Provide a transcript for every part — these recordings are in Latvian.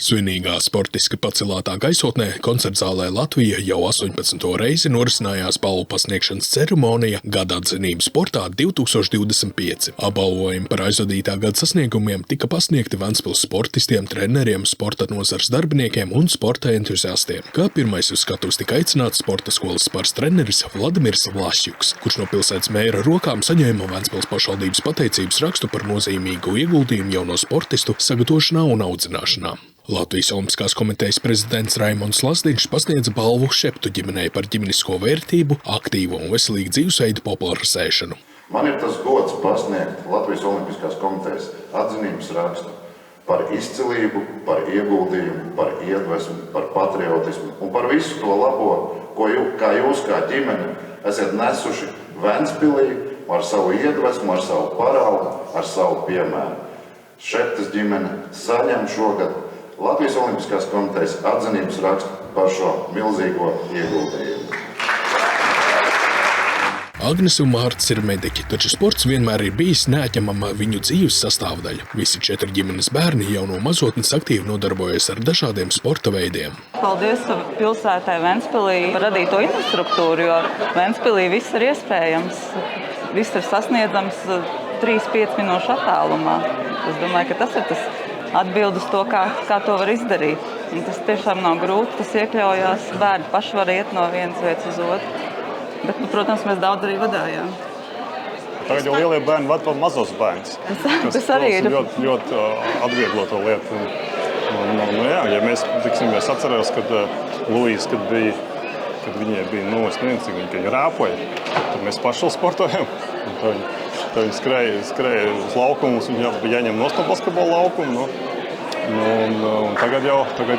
Svinīgā sportiski pacelātā gaisotnē koncertzālē Latvija jau 18. reizi norisinājās balvu pasniegšanas ceremonija Gada atzinības sportā 2025. Apbalvojumi par aizvadītā gada sasniegumiem tika pasniegti Ventspils sportistiem, treneriem, sporta nozares darbiniekiem un sporta entuziastiem. Kā pirmais uz skatuves tika aicināts sporta skolas spars treneris Vladimirs Vlašjuks, kurš no pilsētas mēra rokām saņēma Ventspils pašvaldības pateicības rakstu par nozīmīgu ieguldījumu jauno sportistu sagatavošanā un audzināšanā. Latvijas Olimpiskās komitejas prezidents Raimonds Lazdiņš pasniedza balvu Šeptu ģimenei par ģimenisko vērtību, aktīvu un veselīgu dzīvesveidu popularizēšanu. Man ir tas gods pasniegt Latvijas Olimpiskās komitejas atzinības rakstu par izcilību, par ieguldījumu, par iedvesmu, par patriotismu un par visu to labo, ko jūs kā ģimene esat nesuši Ventspilī ar savu iedvesmu, ar savu paraugu, ar savu piemēru. Šeptas ģimene saņem šogad Latvijas Olimpiskās komitejas atzinības rakstu par šo milzīgo ieguldījumu. Agnes un Mārts ir mediķi, taču sports vienmēr ir bijis neatņemama viņu dzīves sastāvdaļa. Visi 4 ģimenes bērni jau no mazotnes aktīvi nodarbojas ar dažādiem sporta veidiem. Paldies pilsētai Ventspilī par radīto infrastruktūru, jo Ventspilī viss ir iespējams. Viss ir sasniedzams 3-5 minūšu attālumā. Es domāju, ka tas ir tas atbildes to, kā to var izdarīt. Un tas tiešām nav grūti, tas iekļaujās. Bērni paši var iet no vienas vietas uz otru. Bet, protams, mēs daudz arī vadājām. Tagad jau lielie bērni vada vēl mazos bērnus. Tas arī ir ļoti atvieglo to lietu. Ja mēs atcerās, kad Luīsa, kad viņai bija viņa rāpoja, tad mēs paši sportojam. Tad viņi skrēja uz laukumu, viņam bija jāņem nost no basketbola laukuma. Tagad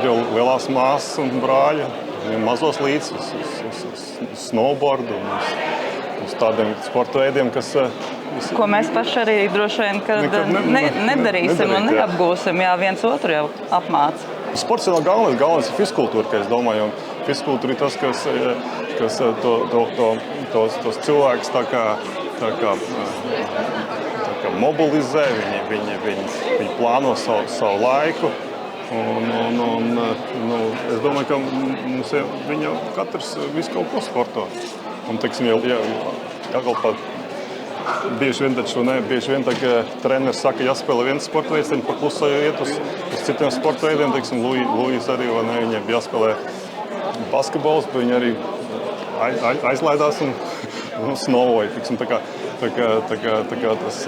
jau lielās māsas un brāļi mazos līdz uz snowboardu un uz tādiem sporta veidiem, kas... Ko mēs paši arī droši vien nedarīsim un neapgūsim, ja viens otru jau apmāca. Sports ir galvenais ir fizkultūra, ka es domāju, un fizkultūra ir tas, kas tos cilvēkus tā kā mobilizē, viņi plāno savu laiku. Es domāju, ka viņi jau katrs visu kaut ko sporto. Un, teiksim, bieži vien tā, ka treneris saka, jāspēlē viens sporta veids, viņi paklusā iet uz citiem sporta veidiem. Teiksim, Luīs arī, viņiem bija jāspēlē basketbols, bet viņi arī aizlaidās un snovoja. Tā kā tas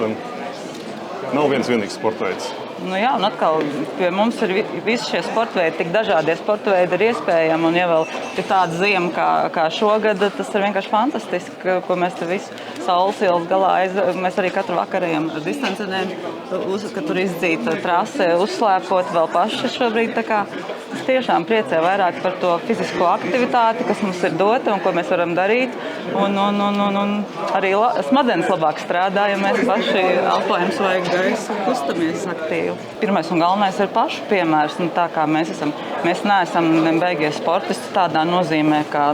nav viens vienīgs sporta veids. Jā, un atkal pie mums ir visi šie sporta veidi, tik dažādie sporta veidi ir iespējami, un ja vēl ir tāda ziema kā šogad, tas ir vienkārši fantastiski, ko mēs te visu saules ielas galā mēs arī katru vakarējam ar distancenēm, ka tur izdzīta trase, uzslēpot vēl paši šobrīd. Tā kā es tiešām priecē vairāk par to fizisko aktivitāti, kas mums ir dota un ko mēs varam darīt, un arī smadzenes labāk strādā, ja mēs paši elpojam svaigu gaisu, kustamies aktīvi. Pirmais un galvenais ir pašu piemērs, un tā kā mēs esam. Mēs neesam beigie sportisti tādā nozīmē, kā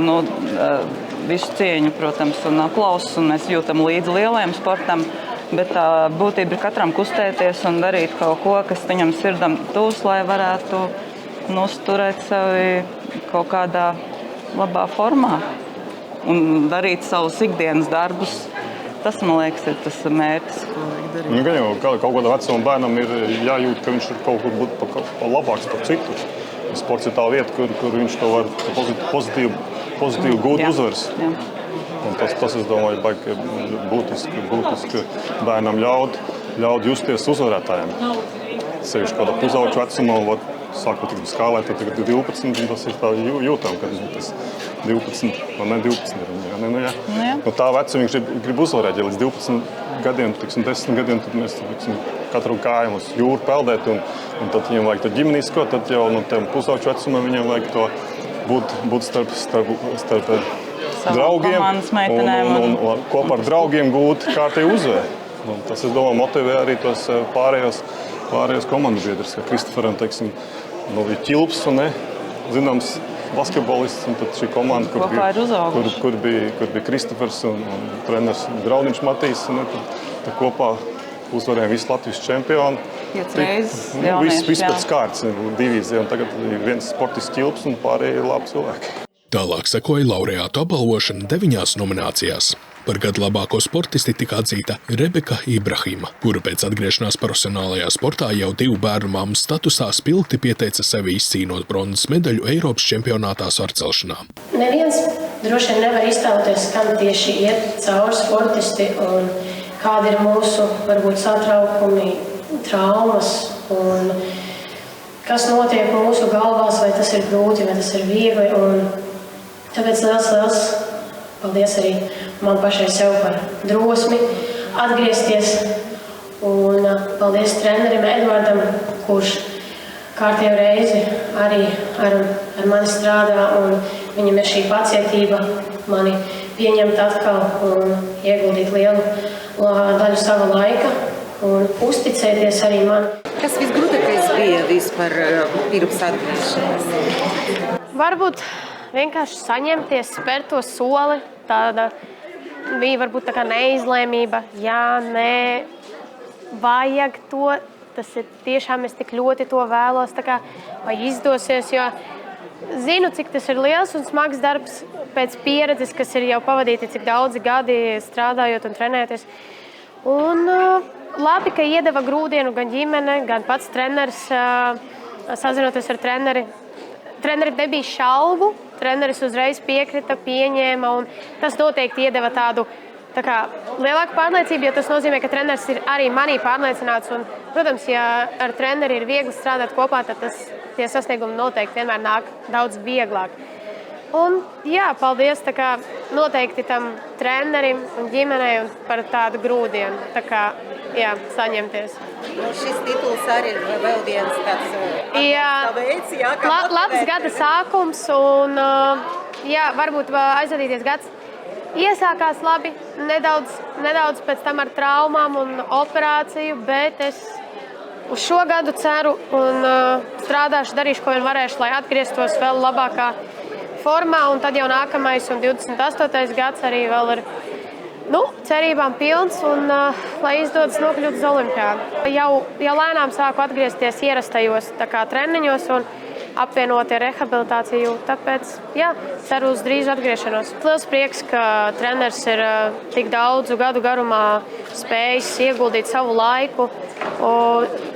visu cieņu, protams, un aplausus, un mēs jūtam līdzi lielajam sportam, bet tā būtība ir katram kustēties un darīt kaut ko, kas viņam sirdam tūs, lai varētu uzturēt sevi kaut kādā labā formā un darīt savus ikdienas darbus. Tas, man liekas, ir tas mērķis, ko vajag darīt. Gan jau kaut kādā vecuma bērnam ir jājūt, ka viņš ir kaut kur būt labāks par citu. Sports ir tā vieta, kur viņš to var pozitīvi gūt uzvaras. Un tas, es domāju, baigi būtiski bērnam ļaut justies uzvarētājiem. Sevišķi kādā pusauģu vecumā, sākot skālēt, tad tagad 12, un tas ir tā jūtam, ka tas 12, vai ne 12 ir. No tā vecuma viņš grib uzvarēt, ja līdz 12 gadiem, 10 gadiem, tad mēs katru gājam uz jūru peldēt, un tad viņam vajag to ģimenisko, tad jau no tiem pusauģu vecumam viņam vajag to būt starp draugiem un kopā ar draugiem gūt kārtēju uzvaru. Tas, es domāju, motivē arī tos pārējos komandu biedrus, ka Kristoferam, teiksim, ir ķilps un zināms basketbolists, un tad šī komanda, kur bija Kristofers un treneris Graudiņš Matīs, tad kopā uzvarējām visu Latvijas čempionu. 5 reizes Viss jaunieši. pēc kārtas divīzija, un tagad viens sportisks ķilps un pārējie labi cilvēki. Tālāk sekoja laureātu apbalvošana 9 nominācijās. Par gadu labāko sportisti tika atzīta Rebeka Ibrahima, kura pēc atgriešanās profesionālajā sportā jau 2 bērnu mammas statusā spilgti pieteica sevi izcīnot bronzas medaļu Eiropas čempionātā svarcelšanā. Neviens droši vien nevar iztēloties, kam tieši iet cauri sportisti un kādi ir mūsu varbūt satraukumi, traumas un kas notiek mūsu galvās, vai tas ir grūti, vai tas ir viegli. Un tāpēc liels paldies arī man pašai sev par drosmi atgriezties. Un paldies trenerim Edvardam, kurš kārtējo reizi arī ar mani strādā. Un viņam ir šī pacietība mani pieņemt atkal un ieguldīt lielu daļu sava laika un uzticēties arī man. Kas visgrūtākais bija vispār pirms atgriešanās? Varbūt vienkārši saņemties, spērt to soli. Tāda bija varbūt tā kā neizlēmība. Jā, nē, vajag to. Tas ir tiešām, es tik ļoti to vēlos, tā kā vai izdosies, jo zinu, cik tas ir liels un smags darbs pēc pieredzes, kas ir jau pavadīti cik daudzi gadi strādājot un trenēties. Un labi, ka iedeva grūdienu gan ģimene, gan pats treneris, sazinoties ar treneri. Trenerim nebija šaubu, treneris uzreiz piekrita, pieņēma, un tas noteikti iedeva tādu tā kā lielāku pārliecību, jo tas nozīmē, ka treneris ir arī manī pārliecināts. Un, protams, ja ar treneri ir viegli strādāt kopā, tad tie sasniegumi noteikti vienmēr nāk daudz vieglāk. Un jā, paldies tā kā noteikti tam trenerim un ģimenei un par tādu grūdienu, tā kā, jā, saņemties. Šis tituls arī ir vēl viens tāds veids, jā, kā labs gada sākums un, jā, varbūt aizvadīties gads iesākās labi, nedaudz pēc tam ar traumām un operāciju, bet es uz šo gadu ceru un strādāšu, darīšu, ko vien varēšu, lai atgrieztos vēl labākā formā, un tad jau nākamais un 28. gads arī vēl ir cerībām pilns, un lai izdodas nokļūt uz olimpiādu. Jau lēnām sāku atgriezties ierastajos treniņos un apvienot ar rehabilitāciju, tāpēc, jā, ceru uz drīz atgriešanos. Liels prieks, ka treneris ir tik daudzu gadu garumā spējis ieguldīt savu laiku.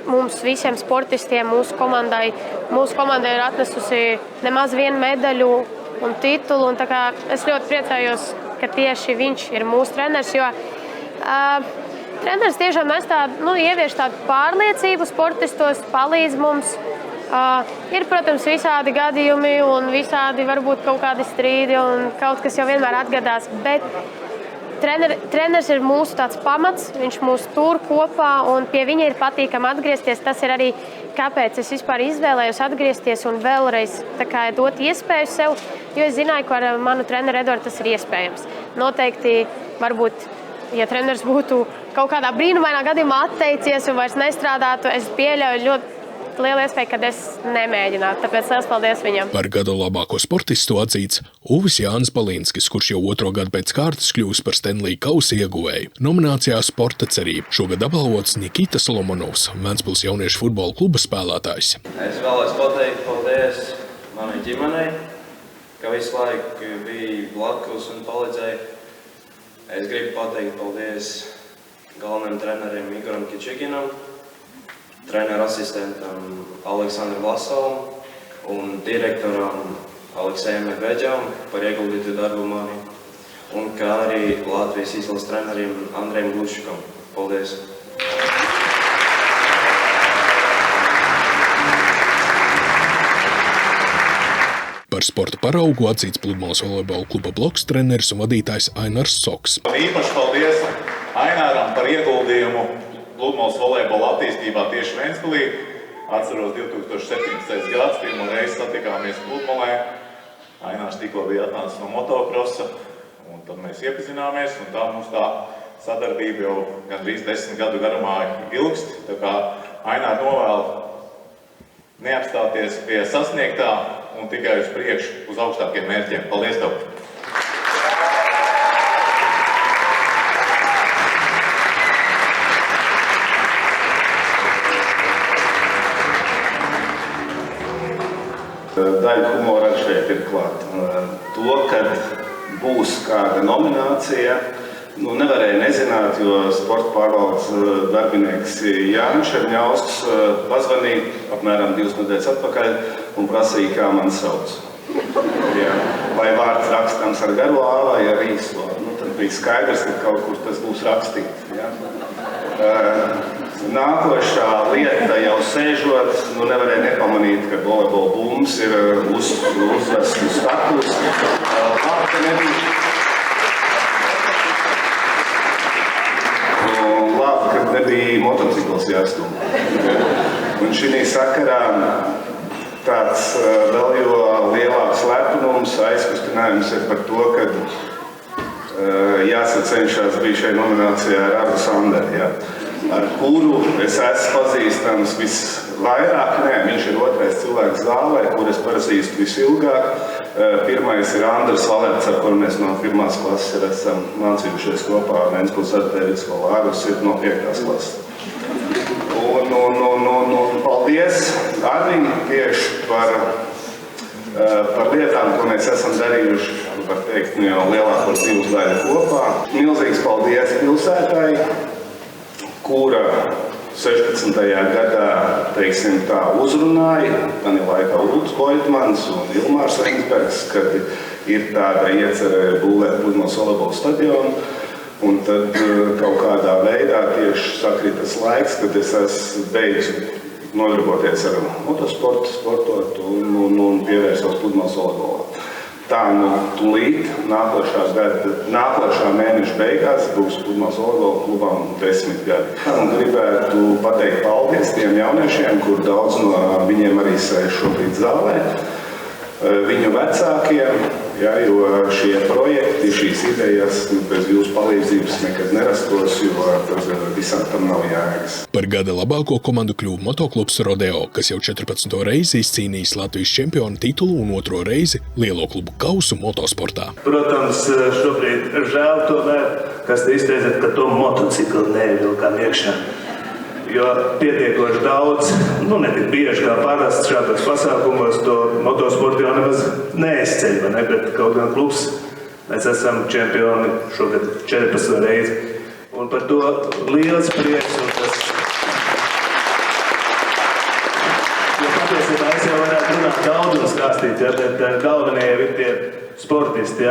Mums visiem sportistiem, mūsu komandai ir atnesusi nemaz vienu medaļu un titulu. Un tā kā es ļoti priecājos, ka tieši viņš ir mūsu treneris, jo treneris tiešām nes ievieš tādu pārliecību sportistos, palīdz mums. Ir, protams, visādi gadījumi un visādi varbūt kaut kādi strīdi un kaut kas jau vienmēr atgadās, bet treneris ir mūsu tāds pamats, viņš mūs tur kopā un pie viņa ir patīkami atgriezties. Tas ir arī, kāpēc es vispār izvēlējos atgriezties un vēlreiz dot iespēju sev, jo es zināju, ka ar manu treneru Edvardu tas ir iespējams. Noteikti, varbūt, ja treneris būtu kaut kādā brīnumainā gadījumā atteicies un vairs nestrādātu, es pieļauju ļoti liela iespēja, kad es nemēģinātu. Tāpēc liels paldies viņam. Par gada labāko sportistu atzīts Uvis Jānis Balinskis, kurš jau 2. gadu pēc kārtas kļūst par Stanley kausa ieguvēju. Nominācijā Sporta cerība. Šogad apbalvots Nikita Solomonovs, Ventspils jauniešu futbola kluba spēlētājs. Es vēlos pateikt paldies manai ģimenei, ka visu laiku bija blakus un palīdzēja. Es gribu pateikt paldies galvenajam trenerim Igoram Kičiginam, treneru asistentam Aleksandram Vlasovam un direktoram Aleksējam Medvedžam par ieguldītu darbu mani, un kā arī Latvijas izlases trenerim Andrejam Glušikam. Paldies! Par sporta paraugu atzīts Pludmales volejbola kluba bloks treneris un vadītājs Ainars Soks. Īpaši paldies Aināram par ieguldījumu Pludmales volejbola attīstībā tieši Ventspilī. Atceros 2017. gads, pirmo reizi satikāmies Pludmalē. Ainārs tikko bija atnācis no motokrosa, un tad mēs iepazināmies, un tā mums tā sadarbība jau gandrīz 10 gadu garumā ilgst. Tā kā Ainār novēl neapstāties pie sasniegtā un tikai uz priekšu, uz augstākiem mērķiem. Paldies tev! Daļa humora šeit ir klāt. To, kad būs kāda nominācija, nevarēja nezināt, jo sporta pārvaldes darbinieks Jānis Šerņausks pazvanīja apmēram 2 nedēļas atpakaļ un prasīja, kā man sauc. Vai vārds rakstāms ar garo A vai ar īso. Tad bija skaidrs, ka kaut kur tas būs rakstīts. Nākošā lieta jau sēžot, nevarēja nepamanīt, ka volejbola bumbas ir uzvests uz status. Labi, ka nebija motocikls jāstum. Un šī sakarā tāds vēl jo lielāks lepnums, aizkustinājums ir par to, ka jāsacenšās bija šai nominācijā ar Ardu Sanderi, ar kuru es esmu pazīstams visvairāk. Viņš ir otrais cilvēks zālē, kur es pazīstu visilgāk. Pirmais ir Andris Valerts, ar kuru mēs no 1. klases esam mācījušies kopā Ventspils Artēvis skolā. Arvis ir no 5. klases. Un paldies Arviņ tieši par lietām, ko mēs esam darījuši, var teikt, jau lielāko dzīves daļu kopā. Milzīgs paldies pilsētai, kura 16. gadā, teiksim tā, uzrunāja, gan ir laikā Ulds Boitmans un Ilmārs Ringsbergs, kad ir tāda iecerē būvēt Pludmales volejbola stadionu. Un tad kaut kādā veidā tieši sakritas laiks, kad es esmu beidzu nodarboties ar motosportu, sportot un pievērsos Pludmales volejbolā. Tā tūlīt nākošā mēneša beigās būs Pludmales volejbola klubam 10 gadi. Un gribētu pateikt paldies tiem jauniešiem, kur daudz no viņiem arī sēž šobrīd zālē, viņu vecākiem, jo šie projekti, šīs idejas bez jūsu palīdzības nekad nerastos, jo visam tam nav jēgas. Par gada labāko komandu kļuva motoklubs Rodeo, kas jau 14. reizi izcīnījis Latvijas čempionu titulu un 2. reizi lielo klubu kausu motosportā. Protams, šobrīd žēl tomēr, kas te izteicat, ka to motociklu nevilkām iekšā. Jo pietiekoši daudz, ne tik bieži kā parasti šādos pasākumos, to motosportu jau nemaz neizceļ, vai ne? Bet kaut gan klubs, mēs esam čempioni šogad 14 reizi. Un par to liels prieks un tas... Jo patiesībā es jau varētu runāt daudz un stāstīt, bet galvenie ir tie sportisti,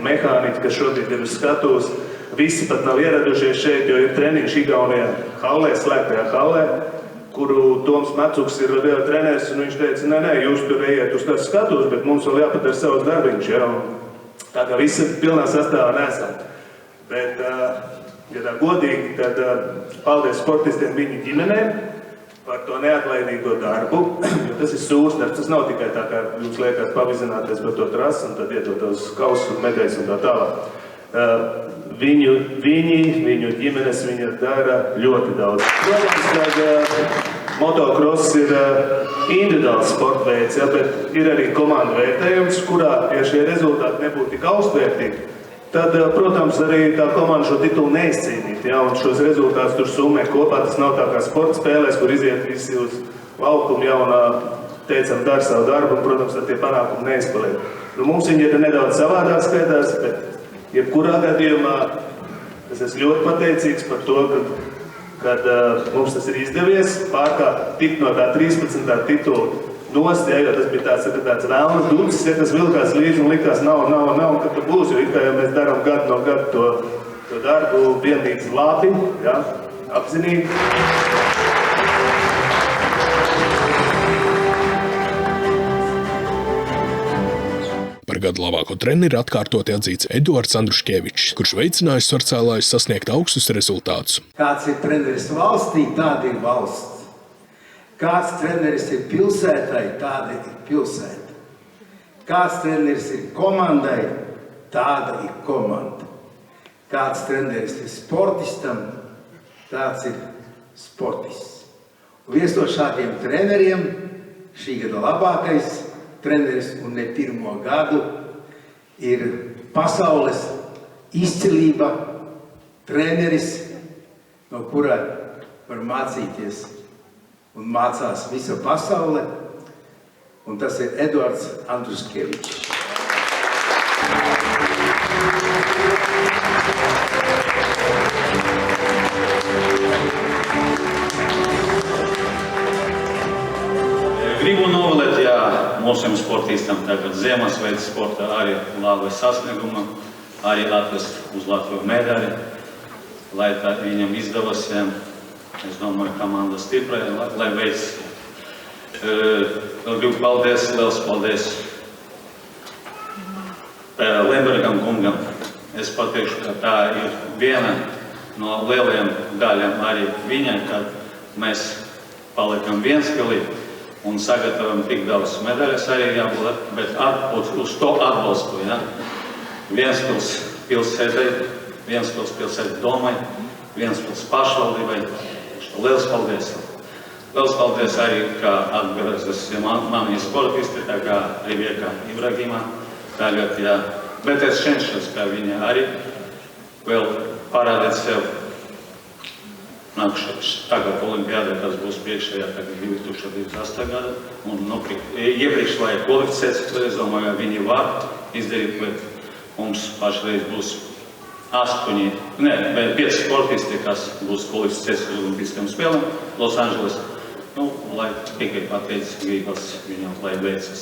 mehāniķi, kas šodien ir uz skatuves. Visi pat nav ieradušies šeit, jo ir treniņš Igaunijā hallē, slēgtajā hallē, kuru Toms Macuks ir Rodeo treneris, un viņš teica, nē, jūs tur ejiet uz tās skatuves, bet mums vēl jāpadara savs darbiņš, Tā kā visi pilnā sastāvā neesam. Bet, ja tā godīgi, tad paldies sportistiem viņu ģimenēm par to neatlaidīgo darbu, jo tas ir sūrs darbs, tas nav tikai tā, kā jums liekas pavizināties par to trasu, un tad iedot tos kausus un medaļas un tā tālāk. Viņu ģimenes viņa dara ļoti daudz. Protams, ka motocross ir individuāls sporta veids, bet ir arī komandu vērtējums, kurā, ja šie rezultāti nebūtu tik augstvērtīgi, tad, protams, arī tā komanda šo titulu neizcīnīt, un šos rezultātus tur summē kopā. Tas nav tā kā sporta spēlēs, kur iziet visi uz laukumu un, teicam, dara savu darbu, un, protams, tad tie panākumi neizpaliek. Mums viņi ir nedaudz savādāk skaitās, bet jebkurā gadījumā es esmu ļoti pateicīgs par to, kad mums tas ir izdevies pārkāpt tikt no tā 13. titula nost, jo tas bija tāds vēlnas dūcis, kas vilkās līdzi un likās nav, kad tu būs, jo it kā jau mēs darām gadu no gadu to darbu vienlīdz labi, apzinīgi. Par gadu labāko treneri atkārtoti atzīts Eduards Andruškevičs, kurš veicinājis sarcēlājus sasniegt augstus rezultātus. Kāds ir treneris valstī, tāda ir valsts. Kāds treneris ir pilsētai, tāda ir pilsēta. Kāds treneris ir komandai, tāda ir komanda. Kāds treneris ir sportistam, tāds ir sportists. Un viens no šādiem treneriem, šī gada labākais treneris un ne 1. gadu, ir pasaules izcilība treneris, no kura var mācīties un mācās visa pasaule. un tas ir Eduards Andruškevičs. Gribu novēlēt, jā, mūsiem sportistam tagad Ziemassvētku sportā arī labu sasniegumu, arī atvest uz Latviju medaļu, lai tā viņam izdevas, jā. Es domāju, komanda stipra, lai veids. Gribu liels paldies Lembergam kungam. Es pateikšu, ka tā ir viena no lielajiem daļām arī viņai, kad mēs palikam Ventspilī un sagatavojam tik daudz medaļas arī jābūt, bet uz to atbalstu, ja? Ventspils pilsētai, Ventspils pilsētai domai, Ventspils pašvaldībai. Liels paldies! Liels paldies arī, ka atgriezas mani sportisti, tā kā Rivieka Ibrahima tagad, jā. Bet es cenšos, ka viņa arī vēl parādīt sev nākušais tagad olimpiādā, kas būs priekšējā tagad 2028. gada. Un iepriekš, lai kvalificēts, es domāju, viņi var izdarīt, bet mums pašreiz būs 5 sportisti, kas būs kvalificēts uz Olimpiskajām spēlēm Losandželesā. Nu, lai tikai pateicis gribas viņam, lai veicas.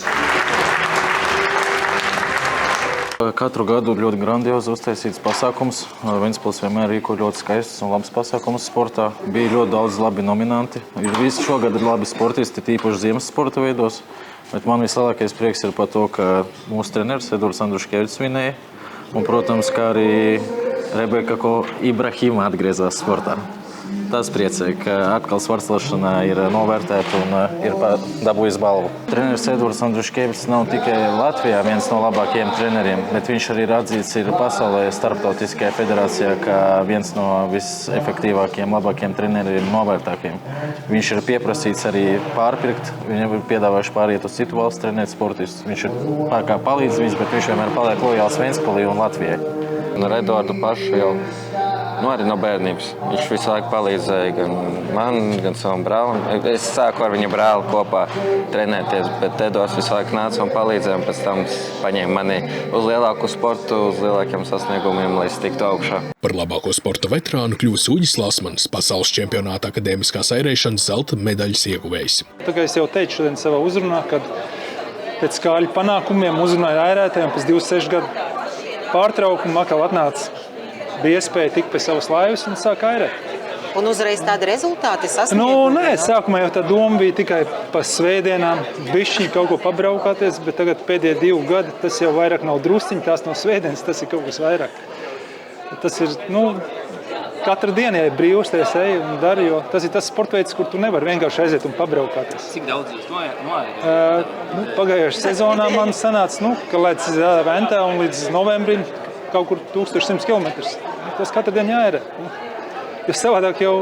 Katru gadu ļoti grandiozi uztaisīts pasākums. Ventspils vienmēr rīko ļoti skaists un labs pasākums sportā. Bija ļoti daudz labi nominanti. Visi šogad ir labi sportisti, tīpaši ziemas sporta veidos. Bet man vislielākais prieks ir par to, ka mūsu treneris Eduards Andruškevičs vinēja. Un, protams, kā arī Rebeka Ibrahima atgriezās sportā. Tas priecē, ka atkal svarcelšana ir novērtēta un ir dabūjis balvu. Treneris Eduards Andruškevičs nav tikai Latvijā viens no labākajiem treneriem, bet viņš arī ir atzīts pasaulē starptautiskajā federācijā kā viens no visefektīvākajiem, labākajiem treneriem, novērtākajiem. Viņš ir pieprasīts arī pārpirkt, viņam ir piedāvājuši pāriet uz citu valstu trenēt sportistus. Viņš ir kā palīdz viņus, bet viņš vienmēr paliek lojāls Ventspilī un Latvijai. Ar Eduardu pašu jau arī no bērnības. Viņš visu laiku palīdzēja gan man, gan savam brālim. Es sāku ar viņa brāli kopā trenēties, bet Eduards visu laiku nāca un palīdzēja, un pēc tam paņēma mani uz lielāku sportu, uz lielākiem sasniegumiem, lai es tiktu augšā. Par labāko sporta veterānu kļuvis Uģis Lasmanis, pasaules čempionāta akadēmiskās airēšanas zelta medaļas ieguvējs. Tā kā es jau teicu šodien savā uzrunā, kad pēc kāļu panākumiem uzrunāju airētājiem pēc 26 gadu pārtraukumu atkal atnāca. Bija iespēja tikt pie savas laivas un sāk airēt. Un uzreiz tādi rezultāti sasniegumi? Nē, sākumā jau tā doma bija tikai pa svētdienām bišķiņi kaut ko pabraukāties, bet tagad pēdējie 2 gadi tas jau vairāk nav drusciņi, tās nav svētdienas, tas ir kaut kas vairāk. Tas ir, katru dienu, ja ir brīvs, es eju un daru, jo tas ir tas sportveids, kur tu nevari vienkārši aiziet un pabraukāties. Cik daudz jūs noejat? Pagājušajā sezonā man sanāca, ka līdz Ventā un līdz novembrim kaut kur 1100 kilometrus. Tas katru dienu jāierē. Jo savādāk jau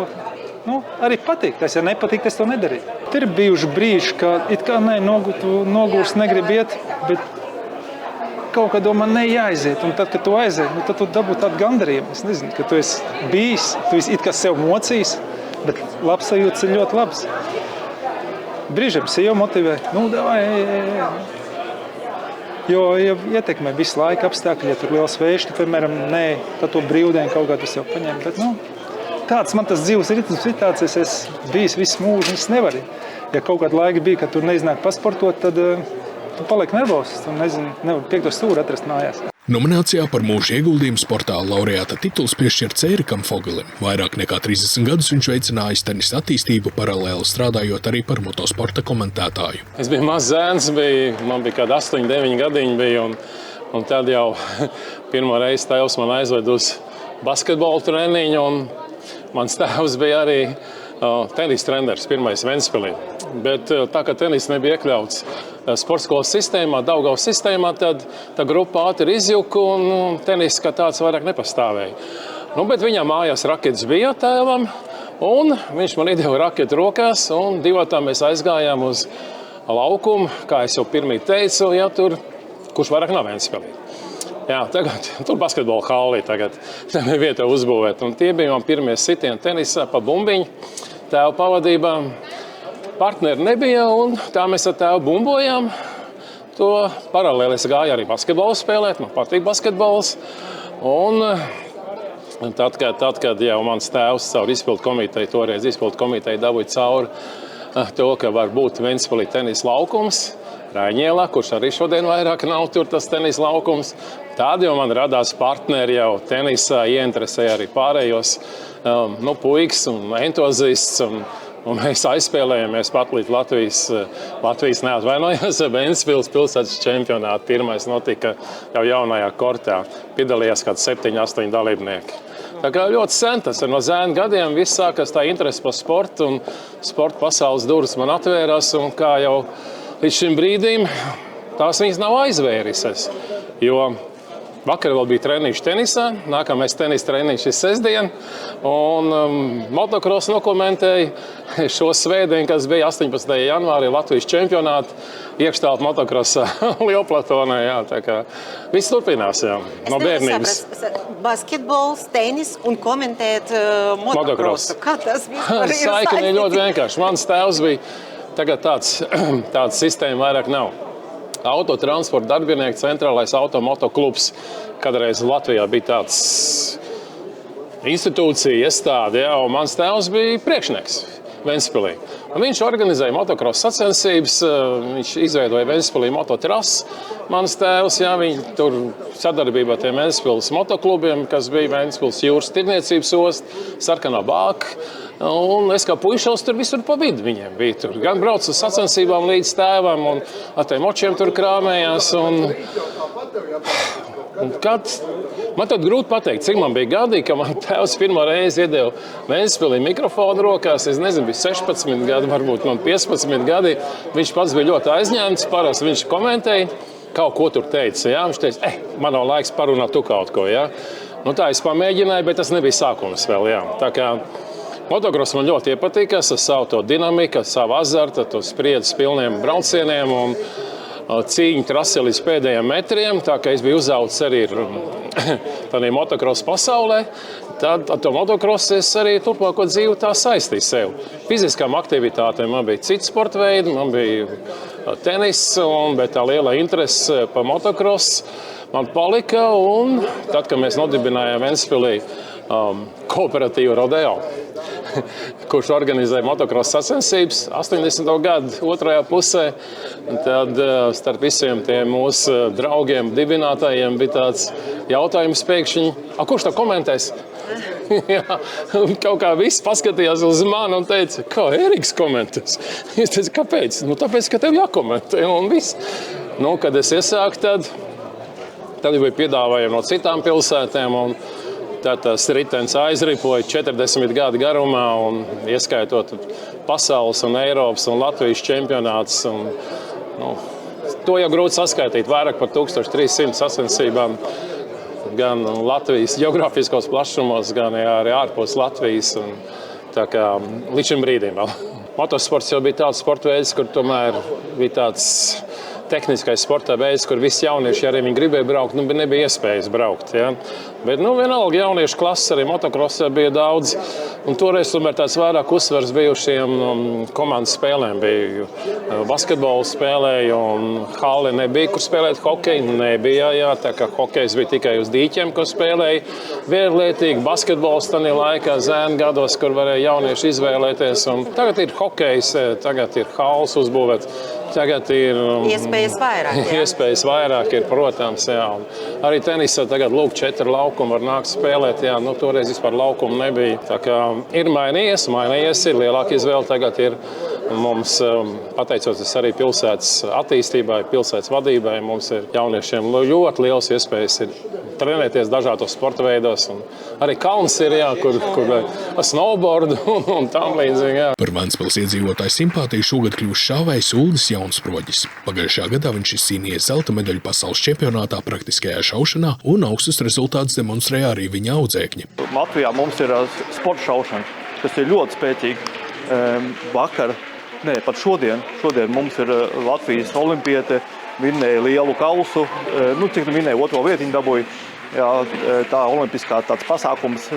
arī patīk. Tas, ja nepatīk, es to nedarīju. Ir bijuši brīži, ka it kā nogurst negrib iet, bet kaut kā domā, jāaiziet. Un tad, kad tu aiziet, tad tu dabū tādu gandarījumu. Es nezinu, ka tu esi bijis, tu esi it kā sev mocījis, bet labs sajūtas ir ļoti labs. Brīžiem sev motivē. Jo ietekmē visu laiku apstākļi, ja tur liels vējš, tu, piemēram, tad to brīvdienu kaut kā tu sev paņem. Bet, tāds man tas dzīves ritms ir tāds, es esmu bijis visu mūžu, es nevaru. Ja kaut kādu laiku bija, kad tur neiznāk pasportot, tad tu paliek nervos, tu nevar 5. stūri atrast mājās. Nominācijā par mūža ieguldījumu sportā laureāta tituls piešķirts Ērikam Fogelim. Vairāk nekā 30 gadus viņš veicinājis tenisa attīstību, paralēli strādājot arī par motosporta komentētāju. Es biju mazs zēns, man bija kādi 8-9 gadiņi, un tad jau pirmo reizi tēvs man aizved uz basketbola treniņu, un mans tēvs bija arī tenisa treneris, pirmais Ventspilī. Bet tā kā tenis nebija iekļauts sporta skolas sistēmā, Daugavas sistēmā, tad tā grupa ātri izjuka un tenis kā tāds vairāk nepastāvēja. Bet viņam mājās raketes bija tēvam, un viņš man iedeva raketu rokās, un 2 mēs aizgājām uz laukumu, kā es jau pirmīt teicu, kurš vairāk nav Ventspilī. Tagad tur basketbola hallī tagad tam ir vieta uzbūvēt. Un tie bija man pirmie sitieni tenisā pa bumbiņu tēva pavadībā. partneri nebija, un tā mēs ar tēvu bumbojām. To paralēli es gāju arī basketbolu spēlēt, man patīk basketbols. Un tad, kad jau mans tēvs caur izpildu komiteju, toreiz izpildu komiteju dabūja cauri to, ka var būt Ventspilī tenis laukums, Raiņielā, kurš arī šodien vairāk nav tur tas tenis laukums. Tādi jau man radās partneri jau tenisā, ieinteresēja arī pārējos puikas un entuziasts. Un mēs aizspēlējāmies pat līdz Latvijas neatvainojās Ventspils pilsētas čempionātu. Pirmais notika jau jaunajā kortā. Piedalījās kāds 7-8 dalībnieki. Tā kā ļoti sen, tas ir no zēna gadiem. Viss sākās tā interese par sportu, un sporta pasaules durvis man atvērās. Un kā jau līdz šim brīdim tās viņas nav aizvērises. Jo vakar vēl bija treniņš tenisā, nākamais tenisa treniņš ir sestdien. Un motocross nokomentēja šo svētdienu, kas bija 18. janvārī Latvijas čempionātu iekštālpu motocrossā Lielplatonē. Jā, tā kā viss turpinās, jā, no bērnības. Basketbols, tenis un komentēt motocrossu. Kā tas vispār ir saikni ir ļoti vienkārši. Mans tēvs bija, tagad tāds sistēma vairāk nav. Autotransporta darbinieku centrālais automotoklubs. Kādreiz Latvijā bija tāds institūcija, iestāde, un mans tēvs bija priekšnieks Ventspilī. Un viņš organizēja motocross sacensības, viņš izveidoja Ventspilī mototrasu. Mans tēvs, jā, viņi tur sadarbībā ar tiem Ventspils motoklubiem, kas bija Ventspils jūras tirniecības osta, Sarkanā Bāka. Un es kā puišals tur visur pa vidu viņiem bija tur. Gan brauc uz sacensībām līdz tēvam un ar tiem močiem tur krāmējās. Man tad grūti pateikt, cik man bija gadi, ka man tēvs pirmo reizi iedeva Ventspilī mikrofonu rokās. Es nezinu, bija 16 gadi, varbūt man 15 gadi. Viņš pats bija ļoti aizņēmts, parasti viņš komentēja, kaut ko tur teica. Jā? Viņš teica, man nav laiks parunāt tu kaut ko. Jā? Nu, tā es pamēģināju, bet tas nebija sākums vēl. Jā. Tā kā motocross man ļoti iepatīkās ar savu to dinamiku, savu azartu, to spriedzes pilniem braucieniem un cīņu trasē līdz pēdējiem metriem. Tā kā es biju uzaudzis arī tādā motocross pasaulē, tad ar to motocrossu es arī turpmāko dzīvi tā saistīju sev. Fiziskām aktivitātēm man bija citi sporta veidi, man bija tenis, bet tā liela interese par motocrossu man palika. Un tad, kad mēs nodibinājām Ventspilī kooperatīvu Rodeo, kurš organizēja motocross sacensības 80. gadu otrajā pusē. Tad starp visiem tiem mūsu draugiem, dibinātājiem bija tāds jautājums pēkšņi, kurš tā komentēs? Jā, kaut kā viss paskatījās uz mani un teica, kā Eriks komentēs? Es teicu, kāpēc? Nu, tāpēc, ka tev jākomentē un viss. Nu, kad es iesāku, tad bija piedāvājumi no citām pilsētēm. Un tad tas ritenis aizripoja 40 gadu garumā, un ieskaitot pasaules un Eiropas un Latvijas čempionātus. To jau grūti saskaitīt, vairāk par 1300 sacensībām, gan Latvijas geogrāfiskos plašumos, gan arī ārpus Latvijas. Tā kā līdz šim brīdim vēl. Motosports jau bija tāds sporta veids, kur tomēr bija tāds tehniskais sporta veids, kur visi jaunieši, arī viņi gribēja braukt, nebija iespējas braukt. Ja? Bet vienalga jauniešu klases arī motocrossā bija daudz. Un toreiz tomēr tāds vairāk uzsvars bija uz šiem komandas spēlēm. Bija basketbolu spēlēja un hale nebija, kur spēlēt hokeju. Nebija, jā, tā kā hokejs bija tikai uz dīķiem, ko spēlēja. Vierlietīgi basketbols tādā laikā zēna gados, kur varēja jaunieši izvēlēties. Un tagad ir hokejs, tagad ir hales uzbūvēt. Tagad ir iespējas vairāk. Jā. Iespējas vairāk ir, protams. Jā. Arī tenisā tagad 4 laukumi var nākt spēlēt. Jā. Toreiz vispār laukumu nebija. Tā kā ir mainījies, ir lielāka izvēle. Tagad ir mums, pateicoties arī pilsētas attīstībai, pilsētas vadībai, mums ir jauniešiem ļoti liels iespējas ir trenēties dažādos sporta veidos. Un arī kalns ir, jā, kur snowboard un tam līdzīgi. Jā. Par Ventspils iedzīvotāju simpātiju šogad kļūst šāvējs Uldis Jaunsproģis. Pagājušajā gadā viņš izcīnīja zelta medaļu pasaules čempionātā praktiskajā šaušanā, un augstus rezultātus demonstrēja arī viņa audzēkņi. Latvijā mums ir sporta šaušana, kas ir ļoti spēcīga. Pat šodien mums ir Latvijas olimpiete, vinnēja lielu kausu, cik vinnēja 2. vietu viņa dabūja. Jā, tā olimpiskā tāds pasākums,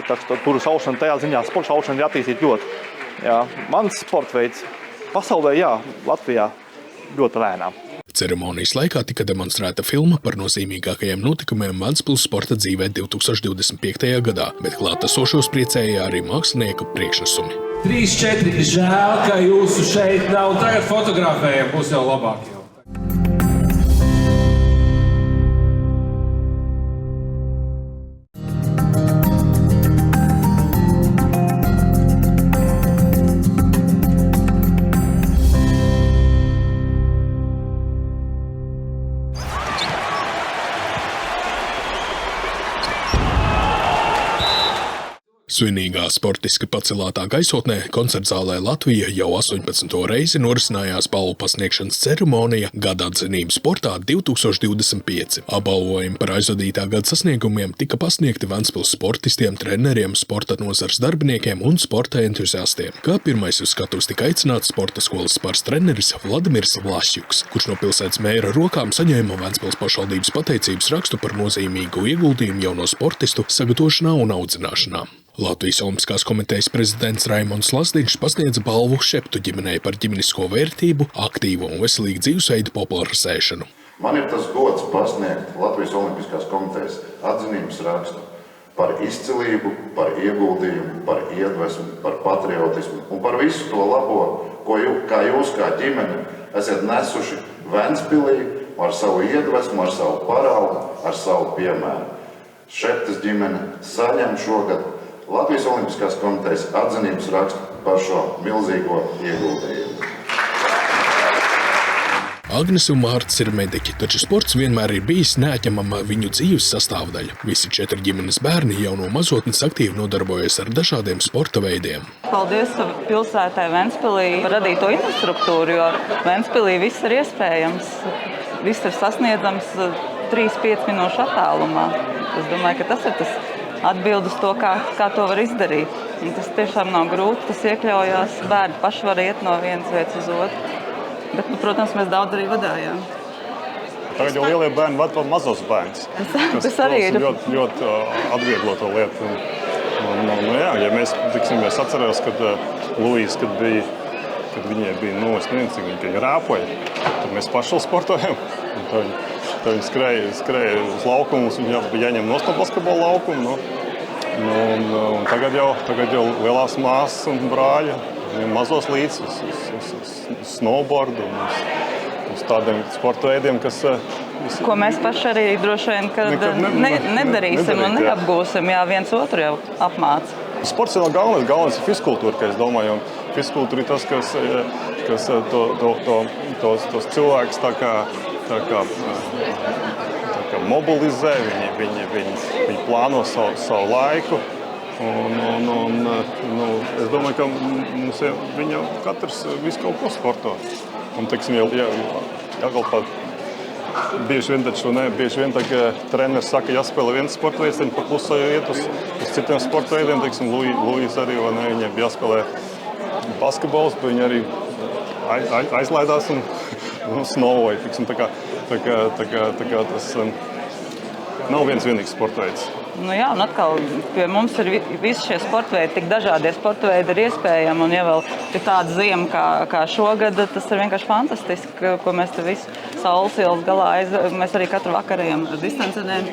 kuru šaušana tajā ziņā sporta šaušana ir attīstīta ļoti. Jā, mans sporta veids pasaulē, jā, Latvijā ļoti lēnām. Ceremonijas laikā tika demonstrēta filma par nozīmīgākajiem notikumiem Ventspils sporta dzīvē 2025. gadā, bet klātesošos priecēja arī mākslinieku priekšnesumi. 3-4, žēl, ka jūsu šeit nav. Tagad fotografējam, būs jau labāk. Svinīgā sportiski pacelātā gaisotnē koncertzālē Latvija jau 18. reizi norisinājās balvu pasniegšanas ceremonija Gada atzinības sportā 2025. Apbalvojumi par aizvadītā gada sasniegumiem tika pasniegti Ventspils sportistiem, treneriem, sporta nozares darbiniekiem un sporta entuziastiem. Kā pirmais uz skatuves tika aicināts sporta skolas spārs treneris Vladimirs Vlašjuks, kurš no pilsētas mēra rokām saņēma Ventspils pašvaldības pateicības rakstu par nozīmīgu ieguldījumu jauno sportistu sagatavošanā un audzināšanā. Latvijas Olimpiskās komitejas prezidents Raimonds Lazdiņš pasniedza balvu Šeptu ģimenei par ģimenisko vērtību, aktīvu un veselīgu dzīvesveidu popularizēšanu. Man ir tas gods pasniegt Latvijas Olimpiskās komitejas atzinības rakstu par izcilību, par ieguldījumu, par iedvesmu, par patriotismu un par visu to labo, ko jūs kā ģimene esat nesuši Ventspilī ar savu iedvesmu, ar savu paraugu, ar savu piemēru. Šeptas ģimene saņem šogad Latvijas Olimpiskās komitejas atzinības rakstu par šo milzīgo ieguldījumu. Agnes un Mārts ir mediķi, taču sports vienmēr ir bijis neatņemama viņu dzīves sastāvdaļa. Visi 4 ģimenes bērni jau no mazotnes aktīvi nodarbojas ar dažādiem sporta veidiem. Paldies pilsētai Ventspilī par radīto infrastruktūru, jo Ventspilī viss ir iespējams. Viss ir sasniedzams 3-5 minūšu attālumā. Es domāju, ka tas ir tas atbild uz to, kā to var izdarīt. Un tas tiešām nav grūti, tas iekļaujās. Bērni paši var iet no vienas vietas uz otru. Bet, protams, mēs daudz arī vadājām. Tagad jau lielie bērni vada vēl mazos bērns. Tas arī ir ļoti atvieglo to lietu. Jā, ja mēs atcerējos, kad Luīs, kad viņai bija cik viņa rāpoja, tad mēs paši sportojam. Tad viņi skrēja uz laukumus, un bija jāņem nost no basketbola laukumu. Un tagad jau lielās māsas un brāļi mazos līdz uz snowboardu un uz tādiem sporta veidiem, kas... Ko mēs paši arī droši vien, kad nedarīsim un neapgūsim, jā, viens otru jau apmāca. Sports ir galvenais ir fizkultūra, ka es domāju, un fizkultūra ir tas, kas tos cilvēkus tā kā mobilizē, viņi plāno savu laiku. Es domāju, ka mums viņa katrs visu kaut ko sporto. Un, teiksim, jāgalpā bieži vien tā, ka treneris saka, jāspēlē viens sporta veids, viņi pa klusu iet uz citiem sporta veidiem. Teiksim, Luīs arī, viņiem jāspēlē basketbols, bet viņi arī aizlaidās un snovoja. Tā kā tas nav viens vienīgs sporta veids. Jā, un atkal pie mums ir visi šie sporta veidi, tik dažādie sporta veidi ir iespējami, un ja vēl ir tāda ziema kā šogad, tas ir vienkārši fantastiski, ko mēs te visu saules ielas galā mēs arī katru vakarējam ar distancenēm,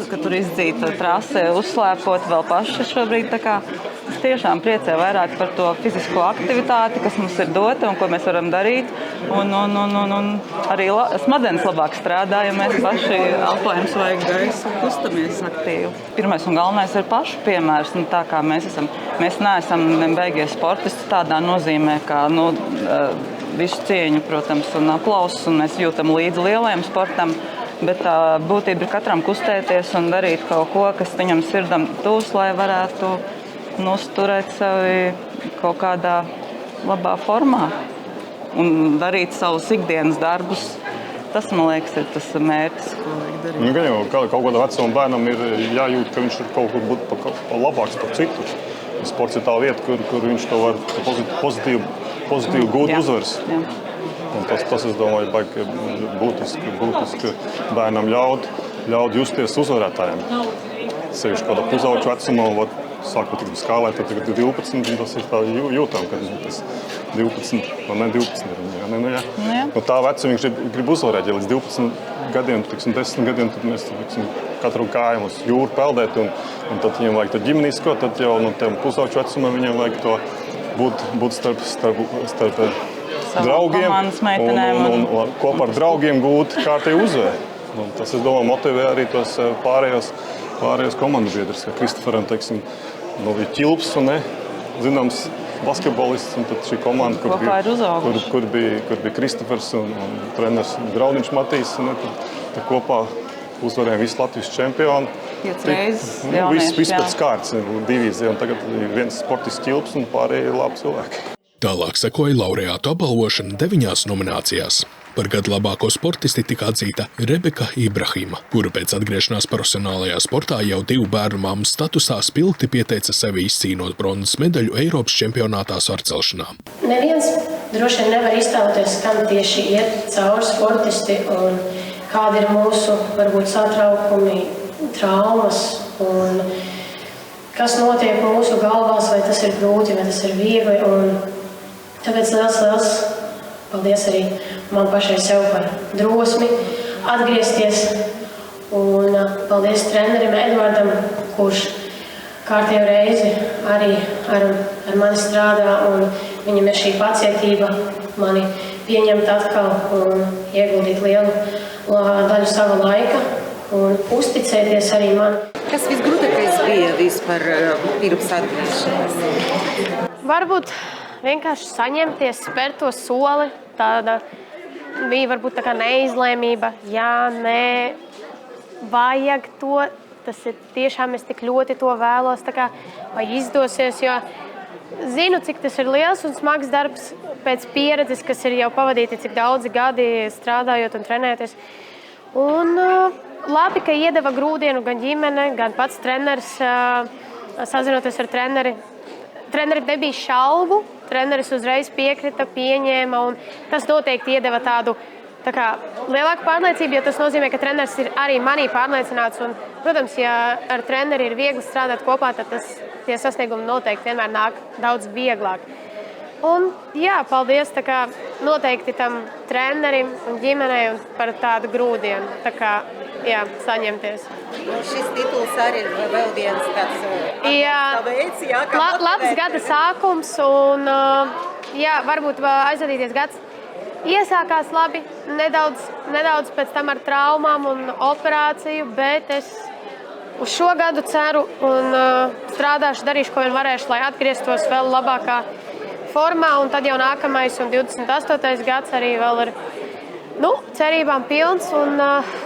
ka tur izdzīta trase, uzslēpot vēl paši šobrīd. Tā kā es tiešām priecēju vairāk par to fizisko aktivitāti, kas mums ir dota un ko mēs varam darīt, un arī smadzenes labāk strādā, ja mēs paši elpojam svaigu gaisu, kustamies aktīvi. Pirmais un galvenais ir pašu piemērs, tā kā mēs esam. Mēs neesam beigie sportisti tādā nozīmē, kā visu cieņu, protams, un aplausus, un mēs jūtam līdzi lielajam sportam, bet tā būtība ir katram kustēties un darīt kaut ko, kas viņam sirdam tūs, lai varētu uzturēt sevi kaut kādā labā formā un darīt savus ikdienas darbus. Tas, man liekas, ir tas mērķis, ko vajag darīt. Gan jau kaut kādā vecuma bērnam ir jājūt, ka viņš ir kaut kur būt labāks par citu. Sports ir tā vieta, kur viņš to var pozitīvi gūt uzvaras. Un tas, es domāju, baigi būtiski bērnam ļaut justies uzvarētājiem. Sevišķi kādā pusauģu vecumā, sākot tikai skālēt, tad tagad 12, tas ir tā jūtam, ka tas 12, vai ne 12 ir viņa, jā. No tā vecuma viņš grib uzvarēt, ja līdz 12 gadiem, 10 gadiem, tad mēs katru gājam uz jūru peldēt, un tad viņam vajag to ģimenisko, tad jau no tiem pusauču vecumā viņam vajag to būt starp draugiem un kopā ar draugiem gūt kārtēju uzvēru. Tas, es domāju, motivē arī tos pārējos komandu biedrus, kā Kristoferam, teiksim, bija ķilps un zināms basketbolists, un tad šī komanda, kur bija Kristofers un treneris Draudiņš Matīs, un tad kopā uzvarējām visu Latvijas čempionu. 5 reizes Viss pēc kārtas divīzija, un tagad ir viens sportists ķilps un pārējie labi cilvēki. Tālāk sekoja laureātu apbalvošana 9 nominācijās. Par gadu labāko sportisti tika atzīta Rebeka Ibrahima, kura pēc atgriešanās profesionālajā sportā jau 2 bērnu mammas statusā spilgti pieteica sevi izcīnot bronzas medaļu Eiropas čempionātā svarcelšanā. Neviens droši vien nevar iztēloties, kam tieši iet cauri sportisti un kādi ir mūsu, varbūt, satraukumi, traumas un kas notiek mūsu galvās, vai tas ir grūti, vai tas ir viegli. Un tāpēc liels paldies arī man pašai sev par drosmi atgriezties. Un paldies trenerim Edvardam, kurš kārtējo reizi arī ar mani strādā. Un viņam ir šī pacietība mani pieņemt atkal un ieguldīt lielu daļu sava laika un uzticēties arī man. Kas visgrūtākais bija vispār pirms atgriešanās? Varbūt vienkārši saņemties, spērt to soli. Tāda bija varbūt tā kā neizlēmība. Jā, nē, vajag to. Tas ir tiešām, es tik ļoti to vēlos, tā kā, vai izdosies, jo zinu, cik tas ir liels un smags darbs pēc pieredzes, kas ir jau pavadīti cik daudzi gadi strādājot un trenēties. Un labi, ka iedeva grūdienu gan ģimene, gan pats treneris, sazinoties ar treneri. Trenerim nebija šaubu, treneris uzreiz piekrita, pieņēma, un tas noteikti iedeva tādu lielāku pārliecību, jo tas nozīmē, ka treneris ir arī manī pārliecināts. Un, protams, ja ar treneri ir viegli strādāt kopā, tad tie sasniegumi noteikti vienmēr nāk daudz vieglāk. Un, jā, paldies noteikti tam trenerim un ģimenei par tādu grūdienu, saņemties. Šis tituls arī ir vēl viens tāds veids, labs gada sākums un, varbūt aizvadīties gads iesākās labi, nedaudz pēc tam ar traumām un operāciju, bet es uz šo gadu ceru un strādāšu, darīšu, ko vien varēšu, lai atgrieztos vēl labākā formā, un tad jau nākamais un 28. gads arī vēl ir cerībām pilns, un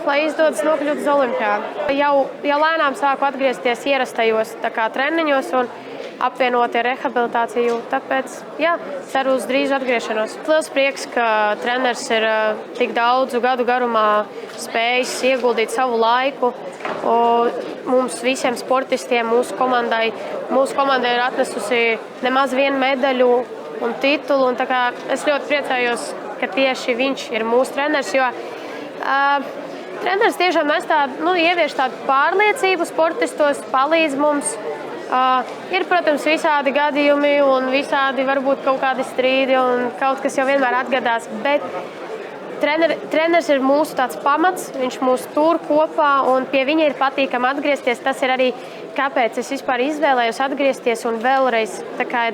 lai izdodas nokļūt uz olimpiādu. Jau lēnām sāku atgriezties ierastajos treniņos un apvienot ar rehabilitāciju, tāpēc, ceru uz drīzu atgriešanos. Liels prieks, ka treneris ir tik daudzu gadu garumā spējis ieguldīt savu laiku. Mums visiem sportistiem, mūsu komandai ir atnesusi nemaz vienu medaļu un titulu, un es ļoti priecājos, ka tieši viņš ir mūsu treneris, jo treneris tiešām ievieš tādu pārliecību sportistos, palīdz mums. Ir, protams, visādi gadījumi un visādi varbūt kaut kādi strīdi un kaut kas jau vienmēr atgadās, bet treneris ir mūsu tāds pamats, viņš mūs tur kopā un pie viņa ir patīkami atgriezties. Tas ir arī, kāpēc es vispār izvēlējos atgriezties un vēlreiz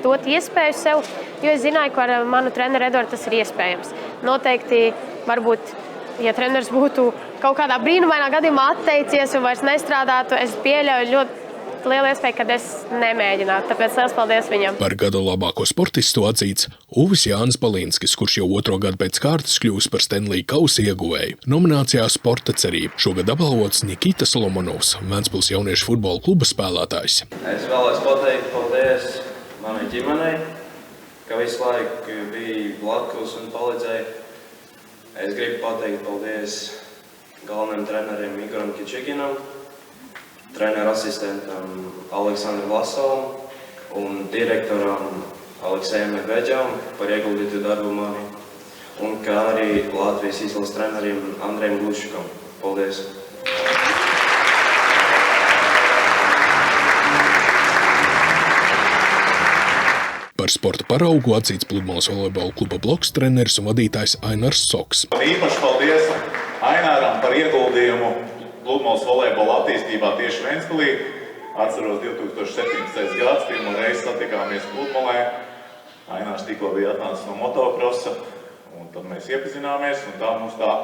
dot iespēju sev, jo es zināju, ka ar manu treneru Edvardu tas ir iespējams. Noteikti, varbūt, ja treneris būtu kaut kādā brīnumainā gadījumā atteicies un vairs nestrādātu, es pieļauju ļoti liela iespēja, kad es nemēģinātu, tāpēc liels paldies viņam. Par gada labāko sportistu atzīts Uvis Jānis Balinskis, kurš jau 2. gadu pēc kārtas kļūst par Stanley kausa ieguvēju. Nominācijā Sporta cerība. Šogad apbalvots Nikita Solomonovs, Ventspils jauniešu futbola kluba spēlētājs. Es vēlos pateikt paldies manai ģimenei, ka visu laiku bija blakus un palīdzēja. Es gribu pateikt paldies galvenajam trenerim Igoram Kičiginam, treneru asistentam Aleksandram Vlasovam un direktoram Aleksējam Medvedžam par ieguldītu darbu mani, un kā arī Latvijas izlases trenerim Andrejam Glušikam. Paldies! Par Par sporta paraugu atzīts Pludmales volejbola kluba bloks treneris un vadītājs Ainars Soks. Īpaši paldies Aināram par ieguldījumu Pludmales volejbola attīstībā tieši Ventspilī. Atceros 2017. gads, pirmo reizi satikāmies Pludmalē. Ainārs tikko bija atnācis no motokrosa, un tad mēs iepazināmies, un tā mums tā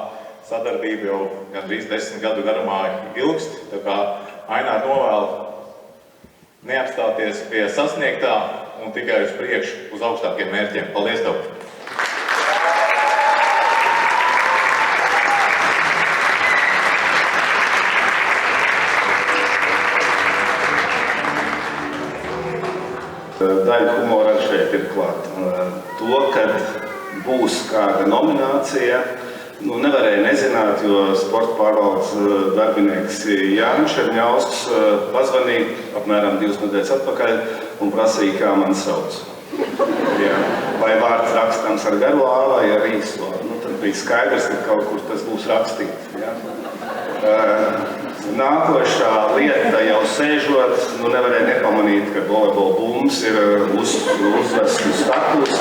sadarbība jau gandrīz 10 gadu garumā ilgst. Tā kā Ainār novēl neapstāties pie sasniegtā un tikai uz priekšu, uz augstākiem mērķiem. Paldies tev! Daļa humora šeit ir klāt. To, kad būs kāda nominācija, nevarēja nezināt, jo sporta pārvaldes darbinieks Jānis Čerņausks pazvanīja apmēram 2 nedēļas atpakaļ un prasīja, kā man sauc. Ja, vai vārds rakstāms ar garo A vai ar īso. Tad bija skaidrs, ka kaut kur tas būs rakstīts. Ja. Nākošā lieta jau sēžot, nevarēja nepamanīt, ka volejbola bumbas ir uzvests uz status.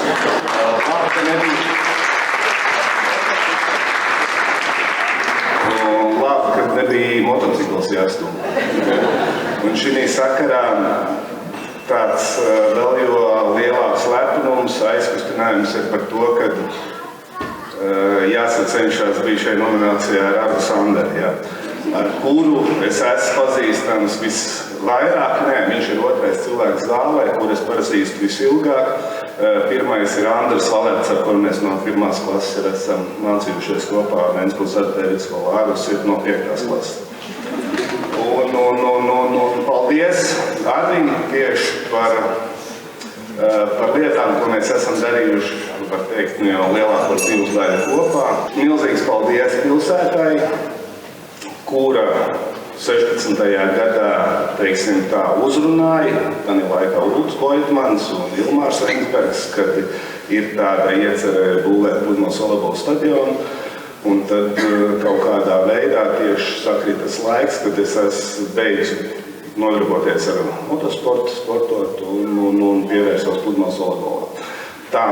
Labi, ka nebija motocikls jāstum. Un šī sakarā tāds vēl jo lielāks lepnums, aizkustinājums ir par to, ka jāsacenšās bija šai nominācijā ar Ardu Sanderi, ja, ar kuru es esmu pazīstams visvairāk. Viņš ir otrais cilvēks zālē, kur es pazīstu visilgāk. Pirmais ir Andris Valerts, ar kuru mēs no 1. klases esam mācījušies kopā Ventspils viduskolā. Ārus ir no 5. klases. Un paldies Ardim tieši par lietām, ko mēs esam darījuši, var teikt, jau lielāko dzīves daļu kopā. Milzīgs paldies pilsētai, kura 16. gadā, teiksim tā, uzrunāja, tad ir laikā Ulds Boitmans un Ilmārs Reinsbergs, kad ir tāda iecerē būvēt Pludmales volejbola stadionu. Un tad kaut kādā veidā tieši sakritas laiks, kad es esmu beidzu nodarboties ar motosportu, sportot un pievērsos Pludmales volejbolā. Tā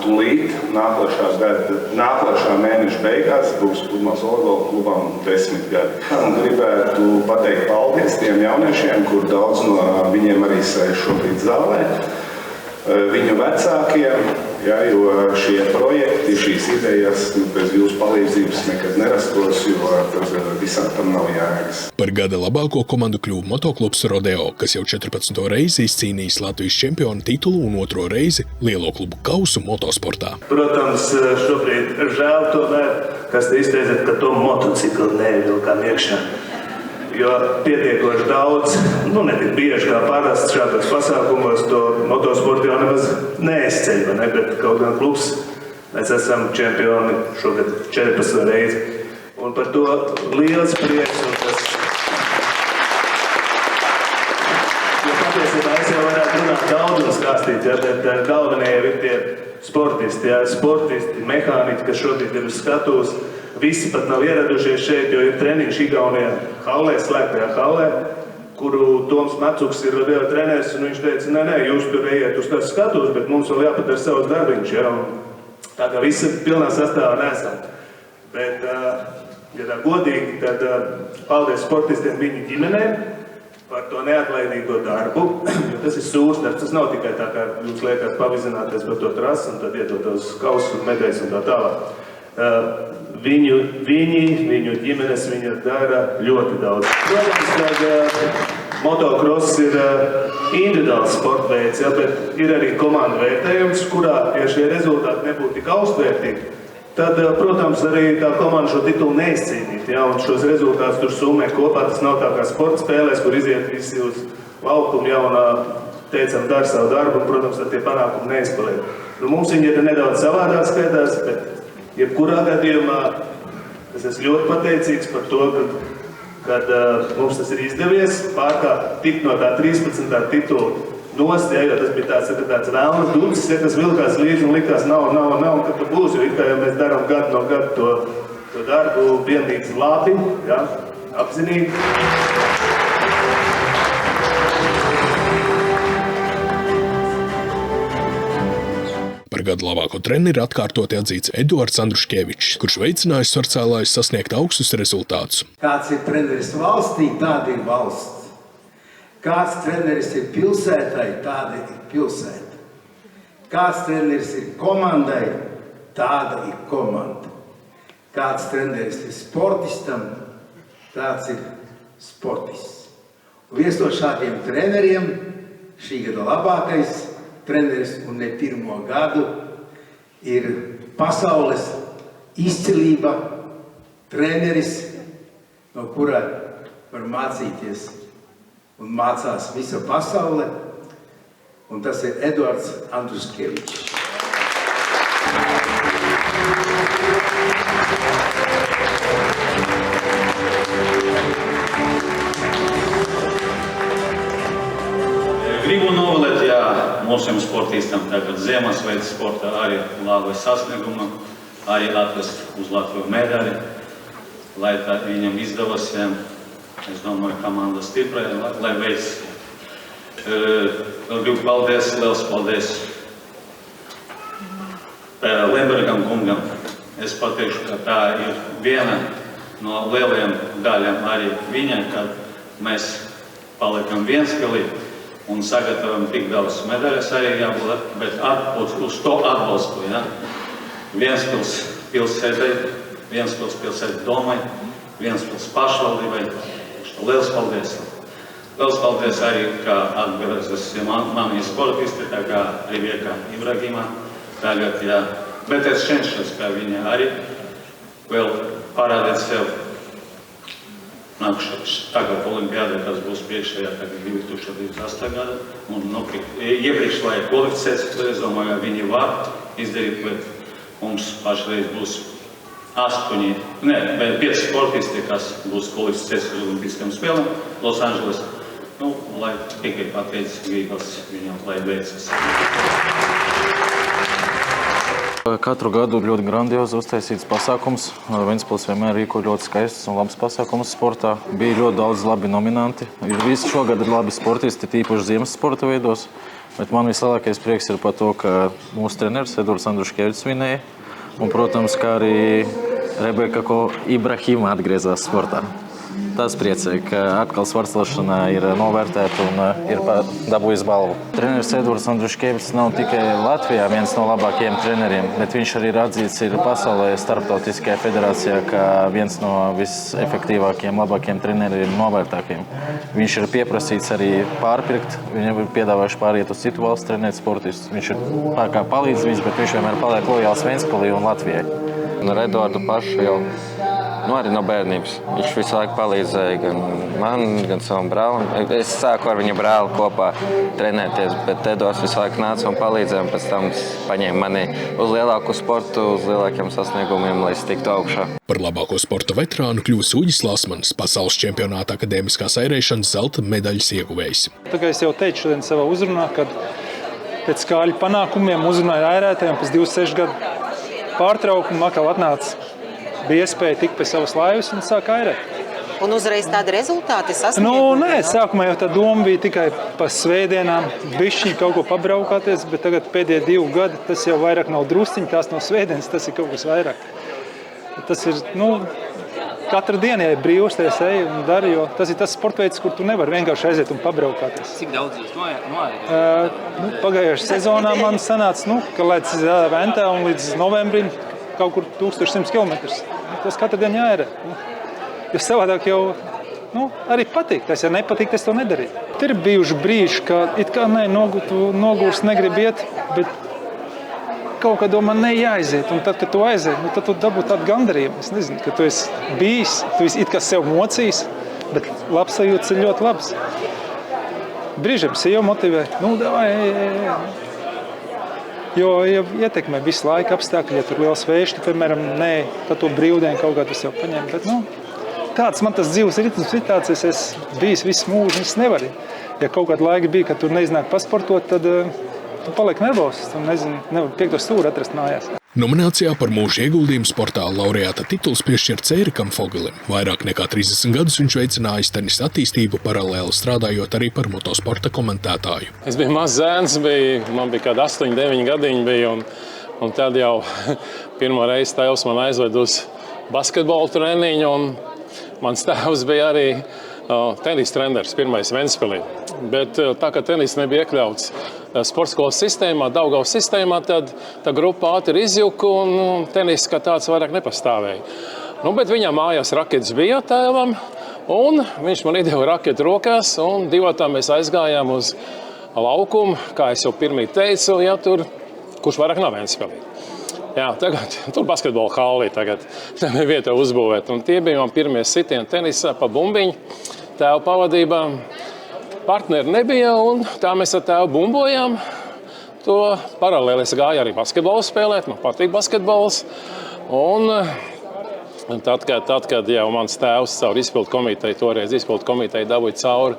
tūlīt nākošā mēneša beigās būs Pludmales volejbola klubam 10 gadi. Un gribētu pateikt paldies tiem jauniešiem, kur daudz no viņiem arī sēž šobrīd zālē, viņu vecākiem, ja, jo šie projekti, šīs idejas bez jūsu palīdzības nekad nerastos, jo visam tam nav jēgas. Par gada labāko komandu kļuva motoklubs Rodeo, kas jau 14. reizi izcīnījis Latvijas čempionu titulu un 2. reizi lielo klubu kausu motosportā. Protams, šobrīd ir žēl tomēr, kas te izteicat, ka to motociklu nevilkām iekšā. Jo pietiekoši daudz, ne tik bieži kā parasti šādos pasākumos, to motosportu jau nemaz neizceļ, ne? Bet kaut gan klubs, mēs esam čempioni šogad 14 reizi. Un par to liels prieks. Un tas... Jo patiesībā es jau varētu runāt daudz un stāstīt, ja, bet galvenie ir tie sportisti, ja, mehāniķi, kas šobrīd ir uz skatuves. Visi pat nav ieradušies šeit, jo ir treniņš Igaunijā hallē, slēgtajā hallē, kuru Toms Macuks ir Rodeo treneris, un viņš teica, nē, jūs tur ejiet uz tās skatuves, bet mums vēl jāpadara savs darbiņš, ja, un tā kā visi pilnā sastāvā nesam. Bet, ja tā godīgi, tad paldies sportistiem viņu ģimenēm par to neatlaidīgo darbu, jo tas ir sūrs darbs, tas nav tikai tā, kā jūs liekat pavizināties par to trasu, un tad iedot tos kausus un medaļas un tā tālāk. Viņu ģimenes viņa dara ļoti daudz. Protams, ka motocross ir individuāls sporta veids, ja, bet ir arī komandu vērtējums, kurā, ja šie rezultāti nebūtu tik augstvērtīgi, tad, protams, arī tā komanda šo titulu neizcīnīt, ja, un šos rezultātus tur summē kopā. Tas nav tā kā sporta spēlēs, kur iziet visi uz laukumu, ja, un teicam, dara savu darbu, un, protams, tad tie panākumi neizpaliek. Mums viņi ir nedaudz savādāk skaitās, bet jebkurā gadījumā es esmu ļoti pateicīgs par to, kad mums tas ir izdevies pārkāpt tikt no tā 13. titula nost, ja, jo tas bija tāds vēlnas dūcis, ja, kas vilkās līdzi un likās nav, kad tu būs, jo it kā jau mēs darām gadu no gadu to darbu vienlīdz labi, ja, apzinīgi. Par gadu labāko treneri atkārtoti atzīts Eduards Andruškevičs, kurš veicinājis svarcēlājus sasniegt augstus rezultātus. Kāds ir treneris valstī, tāda ir valsts. Kāds treneris ir pilsētai, tāda ir pilsēta. Kāds treneris ir komandai, tāda ir komanda. Kāds treneris ir sportistam, tāds ir sportists. Un viens no šādiem treneriem, šī gada labākais treneris un ne pirmo gadu, ir pasaules izcilība treneris, no kura var mācīties un mācās visa pasaule, un tas ir Eduards Andruškevičs. Gribu novēlēt, mūsiem sportistam tagad Ziemassvētku sportā arī labu sasniegumu, arī atvest uz Latviju medaļu, lai tā viņam izdevas. Es domāju, komanda stipra, lai veids. Gribu paldies, liels paldies Lembergam kungam. Es pateikšu, ka tā ir viena no lielajām daļām arī viņai, kad mēs palikam vienspēlī un sagatavojam tik daudz medaļas arī jābūt, bet uz to atbalstu. Ventspils pilsētai, Ventspils pilsētai domai, Ventspils pašvaldībai. Liels paldies! Liels paldies arī, ka atgriezās mani sportisti, tā kā Rivieka Ibrahima tagad, bet es cenšos, ka viņa arī vēl parādīt sev nākušais. Tagad olimpiādē tas būs priekšējā, tagad 2028. gada. Un iepriekš, lai kvalificēs, es domāju, viņi var izdarīt, bet mums pašreiz būs 5 sportisti, kas būs kvalificēs uz Olimpiskajām spēlēm Losandželesā. Lai tikai pateicis gribas viņam, lai veicas. Katru gadu ļoti grandiozi uztaisīts pasākums. Ventspils vienmēr rīko ļoti skaists un labs pasākums sportā. Bija ļoti daudz labi nominanti. Visi šogad ir labi sportisti, tīpaši ziemas sporta veidos. Bet man vislielākais prieks ir par to, ka mūsu treneris Eduards Andruškevičs vinēja. Un, protams, kā arī Rebeka Ibrahima atgriezās sportā. Tas priecē, ka atkal svarcelšana ir novērtēta un ir dabūjis balvu. Treneris Eduards Andruškevičs nav tikai Latvijā viens no labākajiem treneriem, bet viņš arī ir atzīts pasaulē starptautiskajā federācijā kā viens no visefektīvākajiem, labākajiem treneriem, novērtākajiem. Viņš ir pieprasīts arī pārpirkt, viņam ir piedāvājuši pāriet uz citu valstu trenēt sportistus. Viņš ir kā palīdz viņš, bet viņš vienmēr paliek lojāls Ventspilī un Latvijai. Ar Eduardu pašu jau arī no bērnības. Viņš visu laiku palīdzēja gan man, gan savam brālim. Es sāku ar viņa brāli kopā trenēties, bet Eduards visu laiku nāca un palīdzēja, un pēc tam paņēma mani uz lielāku sportu, uz lielākiem sasniegumiem, lai es tiktu augšā. Par labāko sporta veterānu kļuvis Uģis Lasmanis, pasaules čempionāta akadēmiskās airēšanas zelta medaļas ieguvējs. Tā kā es jau teicu šodien savā uzrunā, kad pēc kāļu panākumiem uzrunāju airētājiem pēc 26 gadu pārtraukumu atkal atnāca. Bija iespēja tikt pie savas laivas un sāk airēt. Un uzreiz tādi rezultāti sasniegt? Nē, sākumā jau tā doma bija tikai pa svētdienām bišķiņi kaut ko pabraukāties, bet tagad pēdējie 2 gadi tas jau vairāk nav drusciņi, tās nav svētdienas, tas ir kaut kas vairāk. Tas ir, katru dienu, ja ir brīvs, es eju un daru, jo tas ir tas sportveids, kur tu nevari vienkārši aiziet un pabraukāties. Cik daudz jūs noaiet? Pagājušajā sezonā man sanāca, ka līdz Ventā un līdz novembrim kaut kur 1100 km. Tas katru dienu jāierē. Jo savādāk jau arī patīk. Tas, ja nepatīk, tas to nedarīja. Ir bijuši brīži, ka it kā nogurst negrib iet, bet kaut kā domā, jāaiziet. Un tad, kad tu aiziet, tad tu dabū tādu gandarījumu. Es nezinu, ka tu esi bijis, tu esi it kā sev mocījis, bet labs sajūtas ir ļoti labs. Brīžiem sev motivē. Jo ietekmē visu laiku apstākļi, ja tur liels vējš, piemēram, ka to brīvdienu kaut kā tas jau paņem. Bet, tāds man tas dzīves ritms ir tāds, es bijis visu mūžu, es nevaru. Ja kaut kādu laiku bija, kad tur neiznāk pasportot, tad tu paliek nervozs, tu nevar 5. stūri atrast mājās. Nominācijā par mūža ieguldījumu sportā laureāta tituls piešķirts Ērikam Fogelim. Vairāk nekā 30 gadus viņš veicinājis tenisa attīstību, paralēli strādājot arī par motosporta komentētāju. Es biju mazs zēns, man bija kādi 8, 9 gadiņi bija, un Un tad jau pirmo reizi tēvs man aizved uz basketbola treniņu, un mans tēvs bija arī tenisa treneris, pirmais Ventspilī. Bet tā kā tenis nebija iekļauts sportskolas sistēmā, Daugavas sistēmā, tad tā grupa ātri izjuka un tenis kā tāds vairāk nepastāvēja. Bet viņam mājās raketes bija tēvam, un viņš man iedeva raketu rokās, un divatā mēs aizgājām uz laukumu, kā es jau pirmīt teicu, kurš vairāk nav Ventspilī. Jā, tagad tur basketbola hallī tagad nebija vieta uzbūvēt. Un tie bija man pirmie sitieni tenisā pa bumbiņu tēva pavadībā. Partneri nebija, un tā mēs ar tēvu bumbojām. To paralēli es gāju arī basketbolu spēlēt, man patīk basketbols. Un tad, kad jau mans tēvs caur izpildu komiteju, toreiz izpildu komiteju dabūja cauri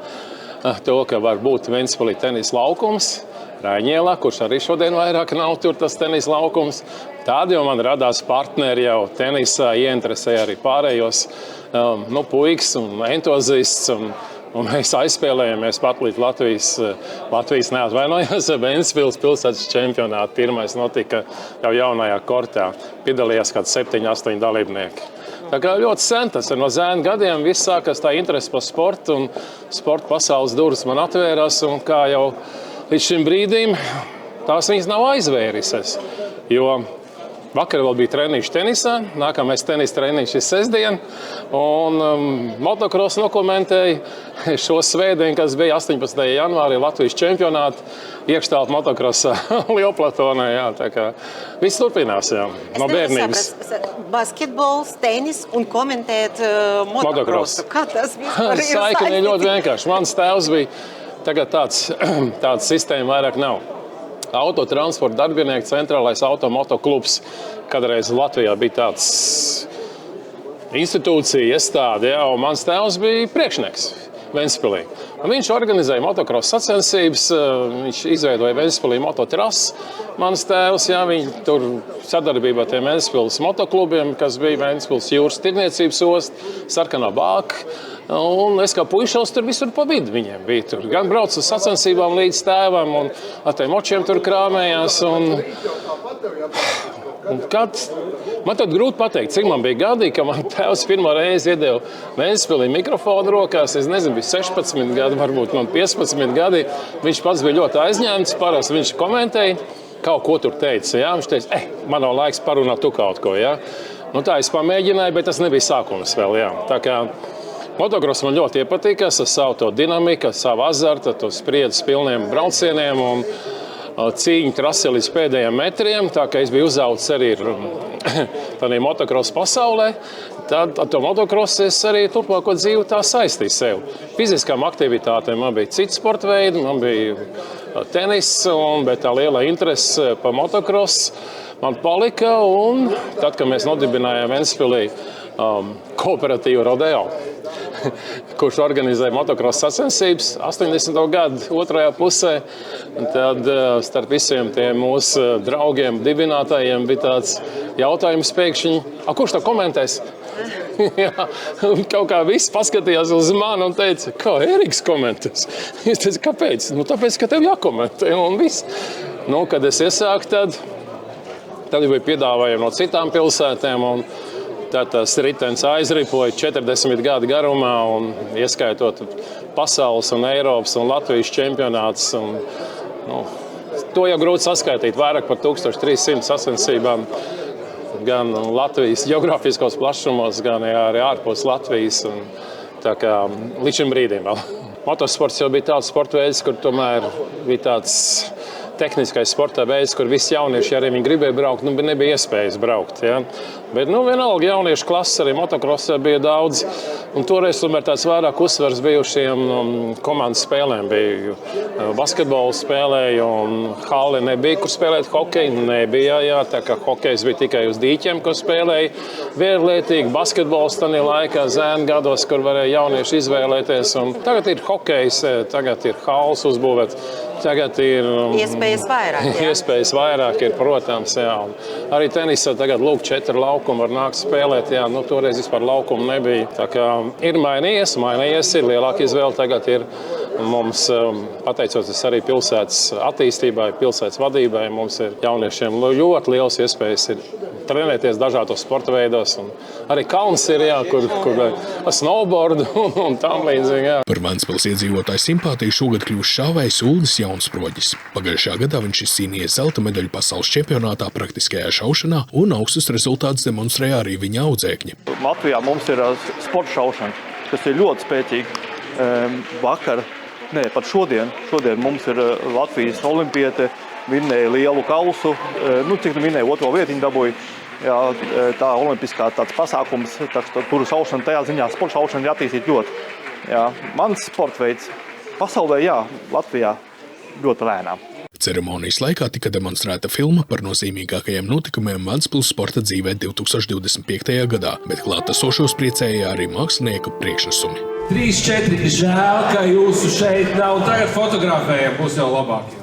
to, ka var būt Ventspilī tenis laukums, Raiņielā, kurš arī šodien vairāk nav tur tas tenis laukums. Tādi jau man radās partneri jau tenisā, ieinteresēja arī pārējos puikas un entuziasts. Un mēs aizspēlējamies pat līdz Latvijas neatvainojās Ventspils pilsētas čempionātu. Pirmais notika jau jaunajā kortā. Piedalījās kāds 7-8 dalībnieki. Tā kā ļoti sen, tas ir no zēna gadiem, viss sākas tā interese par sportu, un sporta pasaules durvis man atvērās, un kā jau līdz šim brīdim tās viņas nav aizvērises, jo vakar vēl bija treniņš tenisā, nākamais tenisa treniņš ir sestdien, un motocross nokomentēja šo svētdienu, kas bija 18. janvārī Latvijas čempionāta iekštālpu motocrossā Lielplatonē. Jā, tā kā viss turpinās, jā, no bērnības. Basketbols, tenis un komentēt motocrossu. Kā tas vispār ir saikni? Ļoti vienkārši. Mans tēvs bija tagad tāds sistēma vairāk nav. Autotransporta darbinieku centrālais automotoklubs. Kādreiz Latvijā bija tāds institūcija, iestāde, un mans tēvs bija priekšnieks Ventspilī. Viņš organizēja motocross sacensības, viņš izveidoja Ventspilī mototrasu. Mans tēvs, viņi tur sadarbībā ar tiem Ventspils motoklubiem, kas bija Ventspils jūras tirniecības osta, Sarkanā Bāka. Un es kā puišals tur visur pa vidu viņiem bija. Tur gan brauc uz sacensībām līdz tēvam, un ar tiem močiem tur krāmējās. Man tad grūti pateikt, cik man bija gadi, ka man tēvs pirmo reizi iedeva Ventspilī mikrofonu rokās. Es nezinu, bija 16 gadi, varbūt man 15 gadi. Viņš pats bija ļoti aizņēmts, parasti viņš komentēja, kaut ko tur teica. Jā? Viņš teica, man nav laiks parunāt tu kaut ko. Jā? Tā es pamēģināju, bet tas nebija sākums vēl. Jā. Tā kā motocross man ļoti iepatīkās ar savu to dinamiku, ar savu azartu, to spriedzes pilniem braucieniem un cīņu trasē līdz pēdējiem metriem. Tā kā es biju uzaudzis arī tādā motocross pasaulē, tad ar to motocrossu es arī turpmāko dzīvi tā saistīju sev. Fiziskām aktivitātēm man bija cits sporta veidi, man bija tenis, bet tā liela interese par motocrossu man palika. Un tad, kad mēs nodibinājām Ventspilī kooperatīvu rodeo, kurš organizēja motocross sacensības 80. gadu otrajā pusē. Tad starp visiem tiem mūsu draugiem, dibinātājiem bija tāds jautājums pēkšņi, kurš to komentēs? Jā, kaut kā viss paskatījās uz mani un teica, kā Eriks komentēs? Es teicu, kāpēc? Tāpēc, ka tev jākomentē un viss. Kad es iesāku, tad bija piedāvājumi no citām pilsētām, un tad tas ritenis aizripoja 40 gadu garumā, un ieskaitot pasaules un Eiropas un Latvijas čempionātus. To jau grūti saskaitīt, vairāk par 1300 sacensībām, gan Latvijas geogrāfiskos plašumos, gan arī ārpus Latvijas. Tā kā līdz šim brīdim vēl. Motosports jau bija tāds sporta veids, kur tomēr bija tāds tehniskais sporta veids, kur visi jaunieši, arī viņi gribēja braukt, nebija iespējas braukt. Ja? Bet vienalga jauniešu klases arī motocrossā bija daudz. Un toreiz tomēr tāds vairāk uzsvars bijušiem komandas spēlēm. Bija basketbola spēlēja un halli nebija, kur spēlēt hokeju. Nebija, jā, tā kā hokejs bija tikai uz dīķiem, kur spēlēja. Vierlietīgi basketbols tādā laikā zēnu gados, kur varēja jaunieši izvēlēties. Un tagad ir hokejs, tagad ir halls uzbūvēt. Tagad ir iespējas vairāk. Jā. Iespējas vairāk ir, protams. Jā. Arī tenisā tagad 4 laukumi var nākt spēlēt. Jā. Toreiz vispār laukumu nebija. Tā kā ir mainījies, ir lielāka izvēle. Tagad ir Un mums, pateicoties arī pilsētas attīstībai, pilsētas vadībai, mums ir jauniešiem ļoti liels iespējas ir trenēties dažādos sporta veidos. Un arī kalns ir, kur snowboard un tam līdzīgi. Jā. Par Ventspils iedzīvotāju simpātiju šogad kļūst šāvējs Uldis Jaunsproģis. Pagājušajā gadā viņš izcīnīja zelta medaļu pasaules čempionātā praktiskajā šaušanā un augstus rezultātus demonstrēja arī viņa audzēkņi. Latvijā mums ir sporta šaušana, kas ir ļoti spēcīga. Pat šodien mums ir Latvijas olimpiete, vinnēja lielu kausu, cik vinnēja 2. vietu viņa dabūja. Jā, tā olimpiskā tāds pasākums, tur šaušana tajā ziņā, sporta šaušana ir attīstīt ļoti. Jā, mans sporta veids pasaulē, Latvijā ļoti lēnām. Ceremonijas laikā tika demonstrēta filma par nozīmīgākajiem notikumiem Ventspils sporta dzīvē 2025. gadā, bet klātesošos priecēja arī mākslinieku priekšnesumi. 3-4, žēl, ka jūsu šeit nav. Tagad fotografējam, būs jau labāk.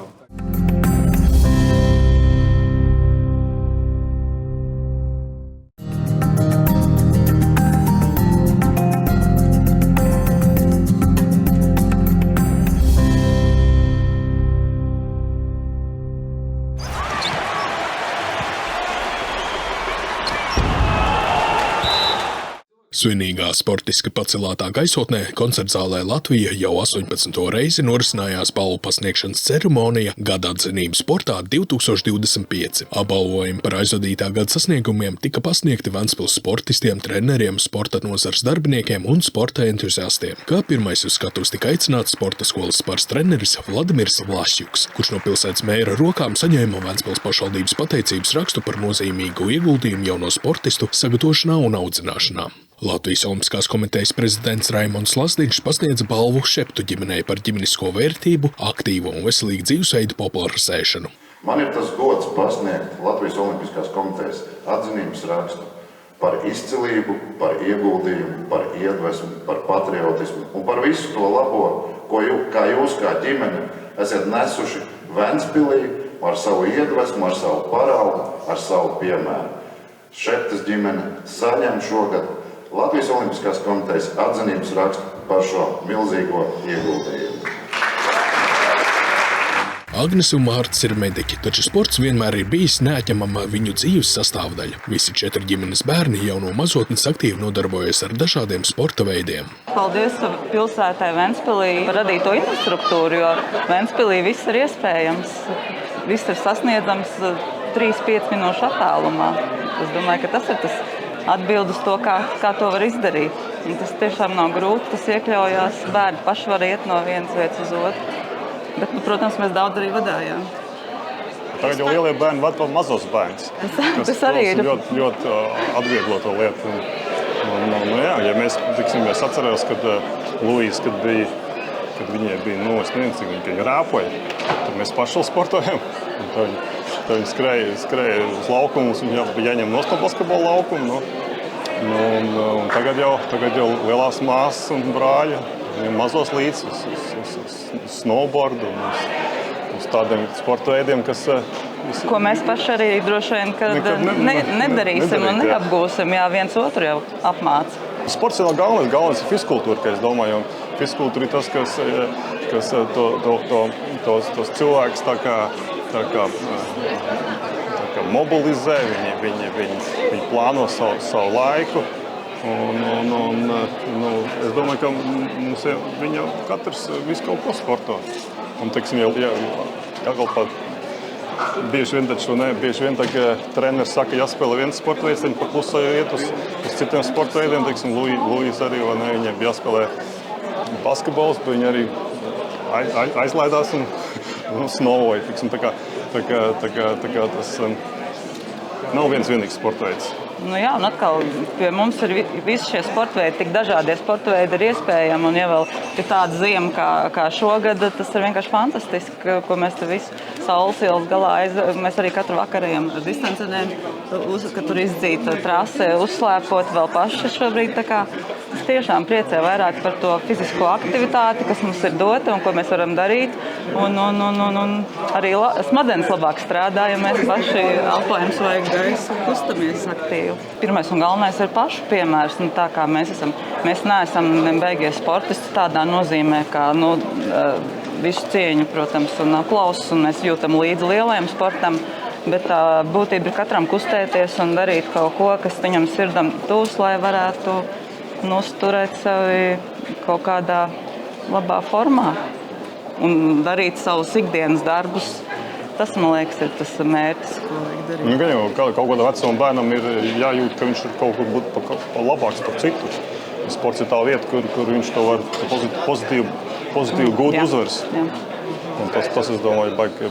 Svinīgā sportiski pacelātā gaisotnē koncertzālē Latvija jau 18. reizi norisinājās balvu pasniegšanas ceremonija Gada atzinības sportā 2025. Apbalvojumi par aizvadītā gada sasniegumiem tika pasniegti Ventspils sportistiem, treneriem, sporta nozares darbiniekiem un sporta entuziastiem. Kā pirmais uz skatuves tika aicināts sporta skolas spars treneris Vladimirs Vlašjuks, kurš no pilsētas mēra rokām saņēma Ventspils pašvaldības pateicības rakstu par nozīmīgu ieguldījumu jauno sportistu sagatavošanā un audzināšanā. Latvijas Olimpiskās komitejas prezidents Raimonds Lazdiņš pasniedza balvu Šeptu ģimenei par ģimenisko vērtību, aktīvu un veselīgu dzīvesveidu popularizēšanu. Man ir tas gods pasniegt Latvijas Olimpiskās komitejas atzinības rakstu par izcilību, par ieguldījumu, par iedvesmu, par patriotismu un par visu to labo, kā jūs kā ģimene esat nesuši Ventspilī ar savu iedvesmu, ar savu paraugu, ar savu piemēru. Šeptas ģimene saņem šogad Latvijas Olimpiskās komitejas atzinības rakstu par šo milzīgo ieguldījumu. Agnes un Mārts ir mediķi, taču sports vienmēr ir bijis neatņemama viņu dzīves sastāvdaļa. Visi 4 ģimenes bērni jau no mazotnes aktīvi nodarbojas ar dažādiem sporta veidiem. Paldies pilsētai Ventspilī par radīto infrastruktūru, jo Ventspilī viss ir iespējams. Viss ir sasniedzams 3-5 minūšu attālumā. Es domāju, ka tas ir tas atbild uz to, kā to var izdarīt. Un tas tiešām nav grūti, tas iekļaujās. Bērni paši var iet no vienas vietas uz otru. Bet, protams, mēs daudz arī vadājām. Tagad jau lielie bērni vada vēl mazos bērnus. Tas arī ir ļoti atvieglo to lietu. Ja mēs atcerējos, kad Luīza, kad viņai bija, es nezinu, cik viņa rāpoja, tad mēs paši sportojam. Tad viņi skrēja uz laukumu, mums bija jāņem nost no basketbola laukumu. Un tagad jau lielās māsas un brāļi viņiem mazos līdz uz snowboardu un uz tādiem sporta veidiem, kas... Ko mēs paši arī droši vien nedarīsim un neapgūsim, viens otru jau apmāca. Sports ir galvenais ir fizkultūra, ka es domāju, un fizkultūra ir tas, kas tos cilvēkus tā kā mobilizē, viņi plāno savu laiku. Es domāju, ka mums jau katrs visu kaut ko sporto. Un, teiksim, jākalpā bieži vien tā, ka treneris saka, jāspēlē viens sporta veids, viņi pakluso iet uz citiem sporta veidiem. Teiksim, Luīza arī, viņiem bija jāspēlē basketbols, bet viņi arī aizlaidās un snovoja. Tā kā tas nav viens vienīgs sporta veids. Un atkal pie mums ir visi šie sporta veidi, tik dažādie sporta veidi ir iespējami. Un, ja vēl ir tāda ziema kā šogad, tas ir vienkārši fantastiski, ko mēs te visu saules ielas galā mēs arī katru vakaru ejam ar distancenēm, ka tur izdzīta trase, uzslēpot vēl paši šobrīd. Es tiešām priecēju vairāk par to fizisko aktivitāti, kas mums ir dota un ko mēs varam darīt. Un arī smadzenes labāk strādā, ja mēs paši elpojam svaigu gaisu, kustamies aktīvi. Pirmais un galvenais ir pašu piemērs. Tā kā mēs neesam beigie sportisti tādā nozīmē, kā visu cieņu, protams, un aplausus, un mēs jūtam līdzi lielajam sportam. Bet tā būtība ir katram kustēties un darīt kaut ko, kas viņam sirdam tūs, lai varētu turēt sevi kaut kādā labā formā. Un darīt savus ikdienas darbus. Tas, man liekas, ir tas mērķis, ko vajag darīt. Gan jau kaut kādā vecuma bērnam ir jājūt, ka viņš ir kaut kur būt labāks par citu. Sports ir tā vieta, kur viņš to var pozitīvi gūt uzvaras. Un tas, es domāju, baigi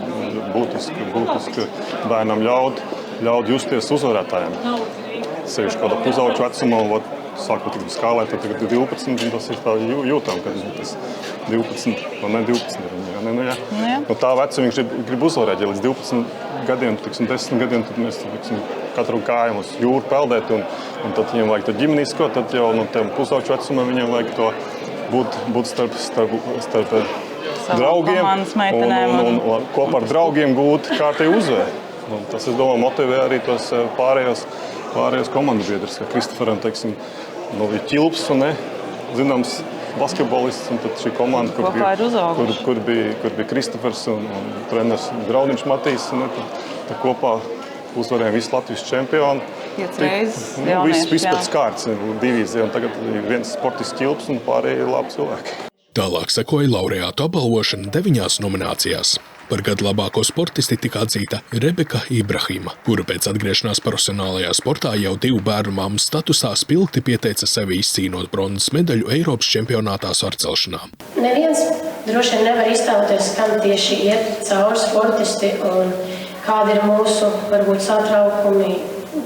būtiski bērnam ļaut justies uzvarētājiem. Sevišķi kādā pusauģu vecumā, sākot skālēt, tad tagad 12, tas ir tā jūtam, kad tas 12, ne 12. Tā vecuma viņš grib uzvarēt, ja līdz 12 gadiem, 10 gadiem, tad mēs katru kāju uz jūru peldēt, un tad viņam vajag to ģimenisko, tad jau no tiem pusauģu vecumā viņam vajag to būt starp draugiem un kopā ar draugiem gūt kārtēju uzvaru. Tas, es domāju, motivē arī tos pārējos komandu biedrus, kā Kristoferam, teiksim, ir ķilps un zināms basketbolists, un tad šī komanda, kur bija Kristofers un treneris Graudiņš Matīs, tad kopā uzvarējām visu Latvijas čempionu. 5 reizes viss pēc kārtas divīzija, un tagad viens sportists ķilps un pārējie ir labi cilvēki. Tālāk sekoja laureātu apbalvošana 9 nominācijās. Par gadu labāko sportisti tika atzīta Rebeka Ibrahima, kura pēc atgriešanās profesionālajā sportā jau 2 bērnu mammas statusā spilgti pieteica sevi izcīnot bronzas medaļu Eiropas čempionātā svarcelšanā. Neviens droši vien nevar iztēloties, kam tieši iet cauri sportisti un kādi ir mūsu, varbūt, satraukumi,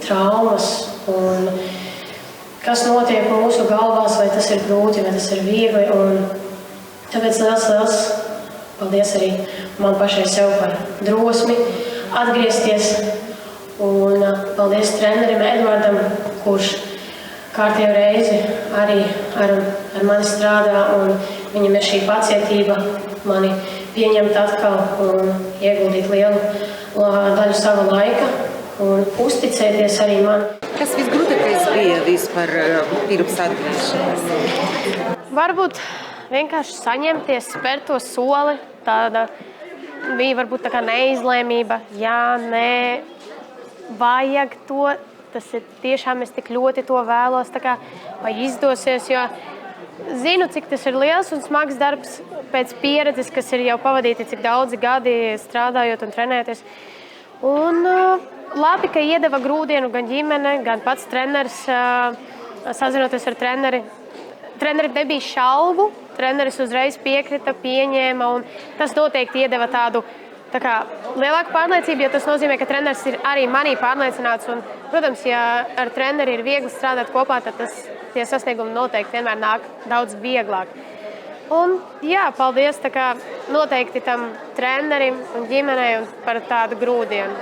traumas un kas notiek mūsu galvās, vai tas ir grūti, vai tas ir viegli. Un tāpēc liels paldies arī man pašai sev par drosmi atgriezties. Un paldies trenerim Edvardam, kurš kārtējo reizi arī ar mani strādā. Un viņam ir šī pacietība mani pieņemt atkal un ieguldīt lielu daļu sava laika un uzticēties arī man. Kas visgrūtākais bija vispār pirms atgriešanās? Varbūt vienkārši saņemties, spērt to soli. Tāda bija varbūt tā kā neizlēmība. Jā, nē, vajag to. Tas ir tiešām, es tik ļoti to vēlos, tā kā vai izdosies, jo zinu, cik tas ir liels un smags darbs pēc pieredzes, kas ir jau pavadīti cik daudzi gadi strādājot un trenēties. Un labi, ka iedeva grūdienu gan ģimene, gan pats treneris, sazinoties ar treneri. Trenerim nebija šaubu, treneris uzreiz piekrita, pieņēma, un tas noteikti iedeva tādu lielāku pārliecību, jo tas nozīmē, ka treneris ir arī manī pārliecināts. Un, protams, ja ar treneri ir viegli strādāt kopā, tad tie sasniegumi noteikti vienmēr nāk daudz vieglāk. Un, jā, paldies noteikti tam trenerim un ģimenei par tādu grūdienu,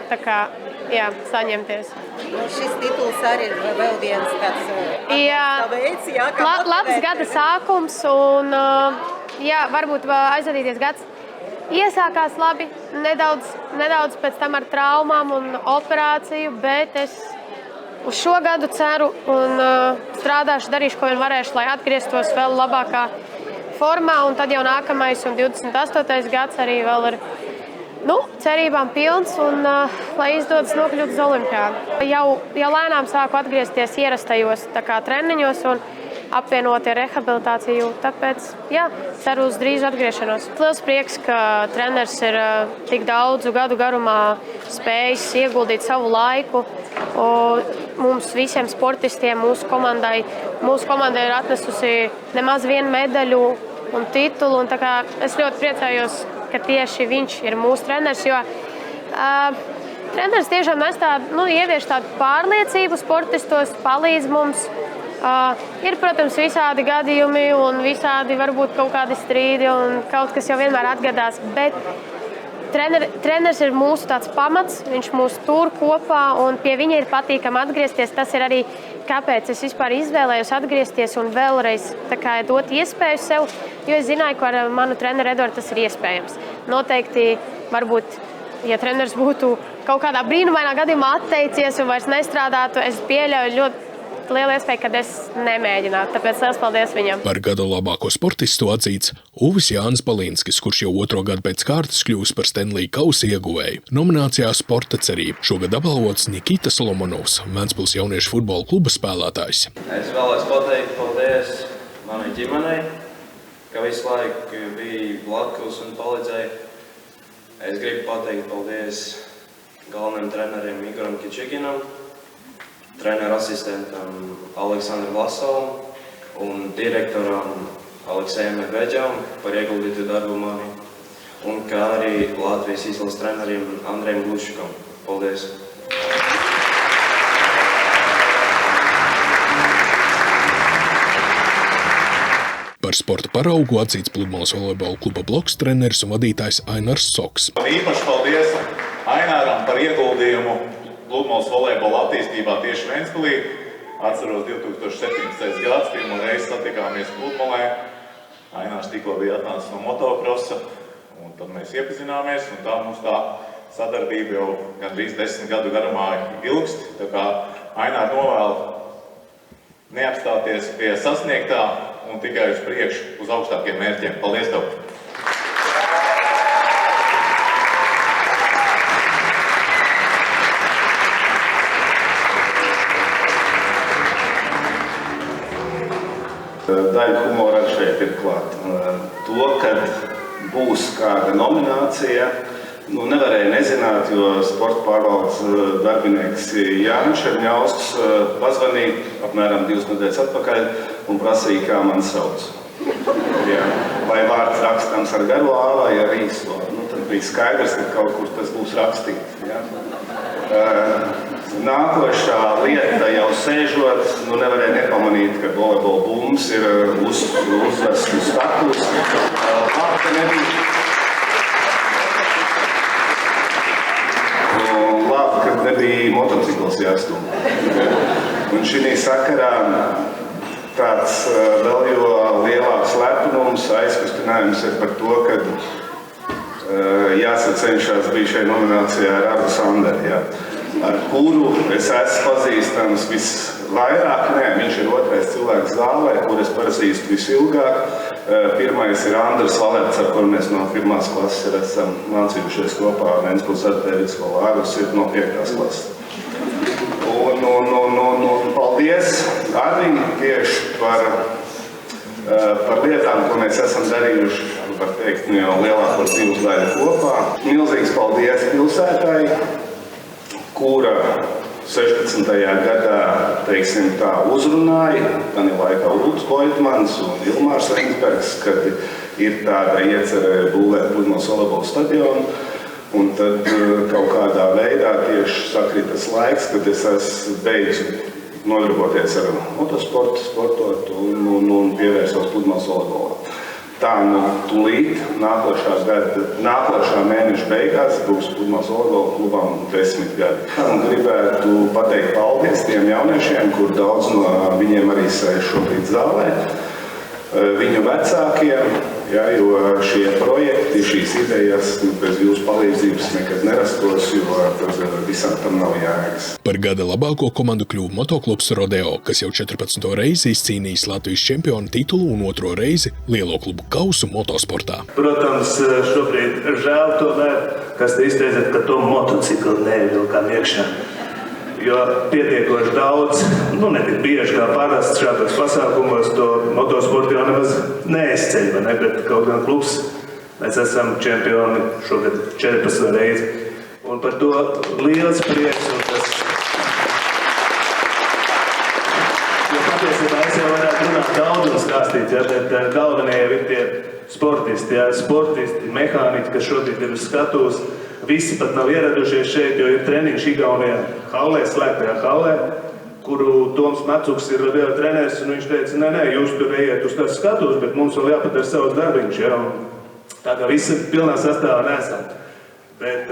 saņemties. Šis tituls arī ir vēl viens tāds labs gada sākums un varbūt aizvadīties gads iesākās labi, nedaudz pēc tam ar traumām un operāciju, bet es uz šo gadu ceru un strādāšu, darīšu, ko vien varēšu, lai atgrieztos vēl labākā formā, un tad jau nākamais un 28. gads arī vēl ir cerībām pilns, un lai izdodas nokļūt uz olimpiādu. Jau lēnām sāku atgriezties ierastajos treniņos un apvienot ar rehabilitāciju, tāpēc ceru uz drīzu atgriešanos. Liels prieks, ka treneris ir tik daudzu gadu garumā spējis ieguldīt savu laiku. Mums visiem sportistiem, mūsu komandai ir atnesusi nemaz vienu medaļu un titulu. Un es ļoti priecājos, ka tieši viņš ir mūsu treneris, jo treneris tiešām ievieš tādu pārliecību sportistos, palīdz mums. Ir, protams, visādi gadījumi un visādi varbūt kaut kādi strīdi un kaut kas jau vienmēr atgadās, bet treneris ir mūsu tāds pamats, viņš mūs tur kopā un pie viņa ir patīkami atgriezties. Tas ir arī kāpēc es vispār izvēlējos atgriezties un vēlreiz dot iespēju sev, jo es zināju, ka ar manu treneru Eduardu tas ir iespējams. Noteikti, varbūt, ja treneris būtu kaut kādā brīnumainā gadījumā atteicies un vairs nestrādātu, es pieļauju ļoti liela iespēja, ka es nemēģinātu. Tāpēc liels paldies viņam. Par gada labāko sportistu atzīts Uvis Jānis Balinskis, kurš jau 2. gadu pēc kārtas kļūst par Stanley kausa ieguvēju. Nominācijā Sporta cerība šogad apbalvots Nikita Solomonovs, Ventspils jauniešu futbola kluba spēlētājs. Es vēlos pateikt paldies manai ģimenei, ka visu laiku bija blakus un palīdzēja. Es gribu pateikt paldies galvenajam trenerim Igoram Kičikinam, treneru asistentam Aleksandram Vlasovam un direktoram Aleksējam Medveģam par ieguldītu darbu mani, un kā arī Latvijas izlases trenerim Andrejam Glušikam. Paldies! Par sporta paraugu atzīts Pludmales volejbola kluba bloks treneris un vadītājs Ainars Soks. Īpaši paldies Aināram par ieguldījumu Pludmales volejbola attīstībā tieši Ventspilī. Atceros 2017. gads, pirmo reizi satikāmies Pludmalē. Ainārs tikko bija atnācis no motokrosa, un tad mēs iepazināmies, un tā mums tā sadarbība jau gandrīz 10 gadu garumā ilgst. Tā kā Ainār novēl neapstāties pie sasniegtā un tikai uz priekšu, uz augstākiem mērķiem. Paldies tev! Daļa humora šeit ir klāt. To, kad būs kāda nominācija, nevarēja nezināt, jo sporta pārvaldes darbinieks Jānis Šerņausks pazvanīja apmēram 2 nedēļas atpakaļ un prasīja, kā man sauc. Vai vārds rakstāms ar garo A vai ar īso. Tad bija skaidrs, ka kaut kur tas būs rakstīts. Nākošā lieta jau sēžot, nevarēja nepamanīt, ka volejbola bumbas ir uzvests uz status. Labi, ka nebija motocikls jāstum. Un šī sakarā tāds vēl jo lielāks lepnums, aizkustinājums ir par to, ka jāsacenšās bija šai nominācijā ar Ardu Sanderi, ar kuru es esmu pazīstams visvairāk. Viņš ir otrais cilvēks zālē, kur es pazīstu visilgāk. Pirmais ir Andris Valerts, ar kuru mēs no 1. klases esam mācījušies kopā. Ventspils Artēvis Valārus ir no 5. klases. Un paldies Ardim tieši par lietām, ko mēs esam darījuši, var teikt, jau lielāko dzīves daļu kopā. Milzīgs paldies pilsētai, kura 16. gadā, teiksim tā, uzrunāja, gan ir laikā Ulds Boitmans un Ilmārs Ringsbergs, kad ir tāda iecerē būvēt Pludmales volejbola stadionu. Un tad kaut kādā veidā tieši sakritas laiks, kad es esmu beidzu nodarboties ar motosportu, sportot un pievērsos Pludmales volejbolā. Tā tūlīt nākošā mēneša beigās būs Pludmales volejbola klubam 10 gadi. Un gribētu pateikt paldies tiem jauniešiem, kur daudz no viņiem arī sēž šobrīd zālē, viņu vecākiem, jo šie projekti, šīs idejas bez jūsu palīdzības nekad nerastos, jo visam tam nav jēgas. Par gada labāko komandu kļuva motoklubs Rodeo, kas jau 14. reizi izcīnījis Latvijas čempionu titulu un 2. reizi lielo klubu kausu motosportā. Protams, šobrīd žēl tomēr, kas te izteicat, ka to motociklu nevilkām iekšā. Jo pietiekoši daudz, ne tik bieži kā parasts šādos pasākumos, to motosportu jau nemaz neizceļ, bet kaut gan klubs mēs esam čempioni šogad 14 reizi. Un par to liels prieks. Jo patiesībā es jau varētu runāt daudz un stāstīt, bet galvenie ir tie sportisti, mehāniķi, kas šodien ir uz skatuves. Visi pat nav ieradušies šeit, jo ir treniņš Igaunijā hallē, slēgtajā hallē, kuru Toms Macuks ir Rodeo treneris, un viņš teica, nē, jūs tur ejiet uz tās skatuves, bet mums vēl jāpadara savs darbiņš, Tā kā visi pilnā sastāvā nesam. Bet,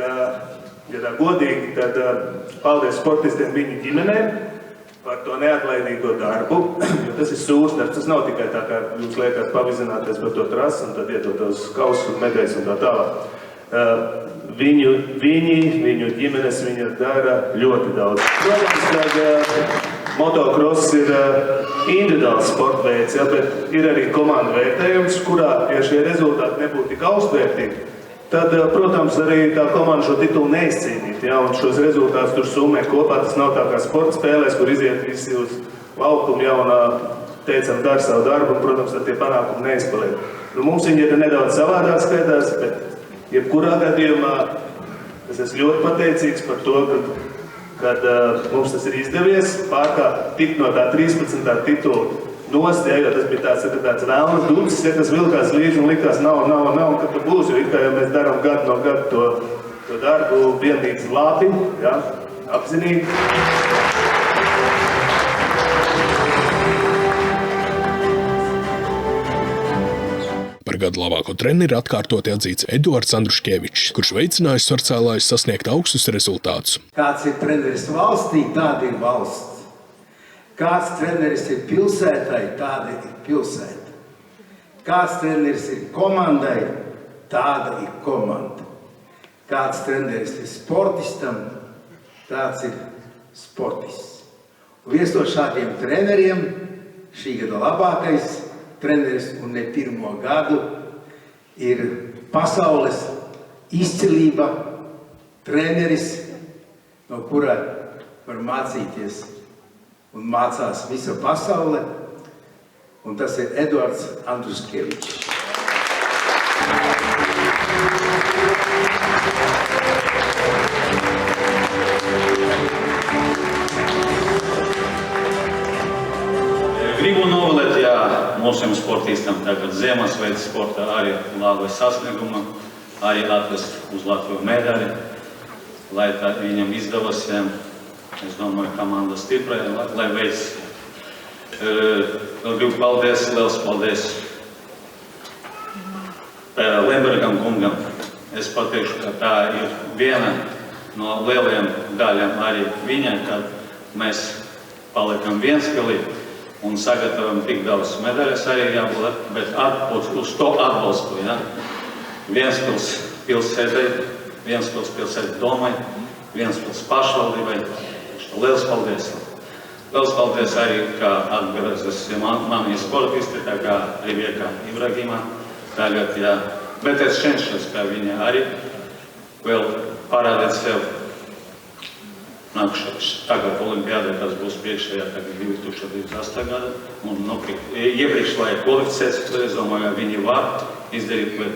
ja tā godīgi, tad paldies sportistiem viņu ģimenēm, par to neatlaidīgo darbu, jo tas ir sūrs darbs. Tas nav tikai tā, kā jūs liekat pavizināties par to trasi un tad iedot tos kausus un medaļas un tā tālāk. Viņu ģimenes viņa dara ļoti daudz. Protams, ka motocross ir individuāls sportveids, ja, bet ir arī komandu vērtējums, kurā, ja šie rezultāti nebūtu tik augstvērtīgi, tad, protams, arī tā komanda šo titulu neizcīnīt, ja, un šos rezultātus tur summē kopā. Tas nav tā kā sporta spēlēs, kur iziet visi uz laukumu, ja, un teicam, dara savu darbu, un, protams, tad tie panākumi neizpaliek. Nu, mums viņi ir nedaudz savādāk skaitās, bet jebkurā gadījumā es esmu ļoti pateicīgs par to, kad mums tas ir izdevies pārkāpt tik no tā 13. titula nost, ja, jo tas bija tāds vēlnas dūks, ja, kas vilkās līdzi un likās nav, kad tu būs, jo it kā jau mēs darām gadu no gada to darbu vienlīdz labi, ja, apzinīgi. Par gadu labāko treneri atkārtoti atzīts Eduards Andruškevičs, kurš veicinājis svarcēlājus sasniegt augstus rezultātus. Kāds ir treneris valstī, tāda ir valsts. Kāds treneris ir pilsētai, tāda ir pilsēta. Kāds treneris ir komandai, tāda ir komanda. Kāds treneris ir sportistam, tāds ir sportists. Un viens no šādiem treneriem, šī gada labākais treneris un ne pirmo gadu, ir pasaules izcilība treneris, no kura var mācīties un mācās visa pasaule, un tas ir Eduards Andruškevičs. Gribu novēlēt, ja mūsiem sportistam tagad Ziemassvētku sportā arī labi sasniegumi, arī atvest uz Latviju medaļu, lai tā viņam izdevas, ja, es domāju, komanda stipra, lai veids. Vēl gribu liels paldies Lembergam kungam. Es pateikšu, ka tā ir viena no lielajām daļām arī viņai, kad mēs palikam vienspēlī un sagatavojam tik daudz medaļas arī jābūt, bet uz to atbalstu, ja? Ventspils pilsētai, Ventspils pilsētai domai, Ventspils pašvaldībai. Liels paldies! Liels paldies arī, kā atgriezas mani sportisti, tā kā Rivieka Ibrahima tagad, ja. Bet es cenšos, ka viņa arī vēl parādīt sev. Tagad olimpiādē tas būs priekšējā, tagad 2028. gada. Un iepriekš, lai kvalificēs, es domāju, viņi var izdarīt, bet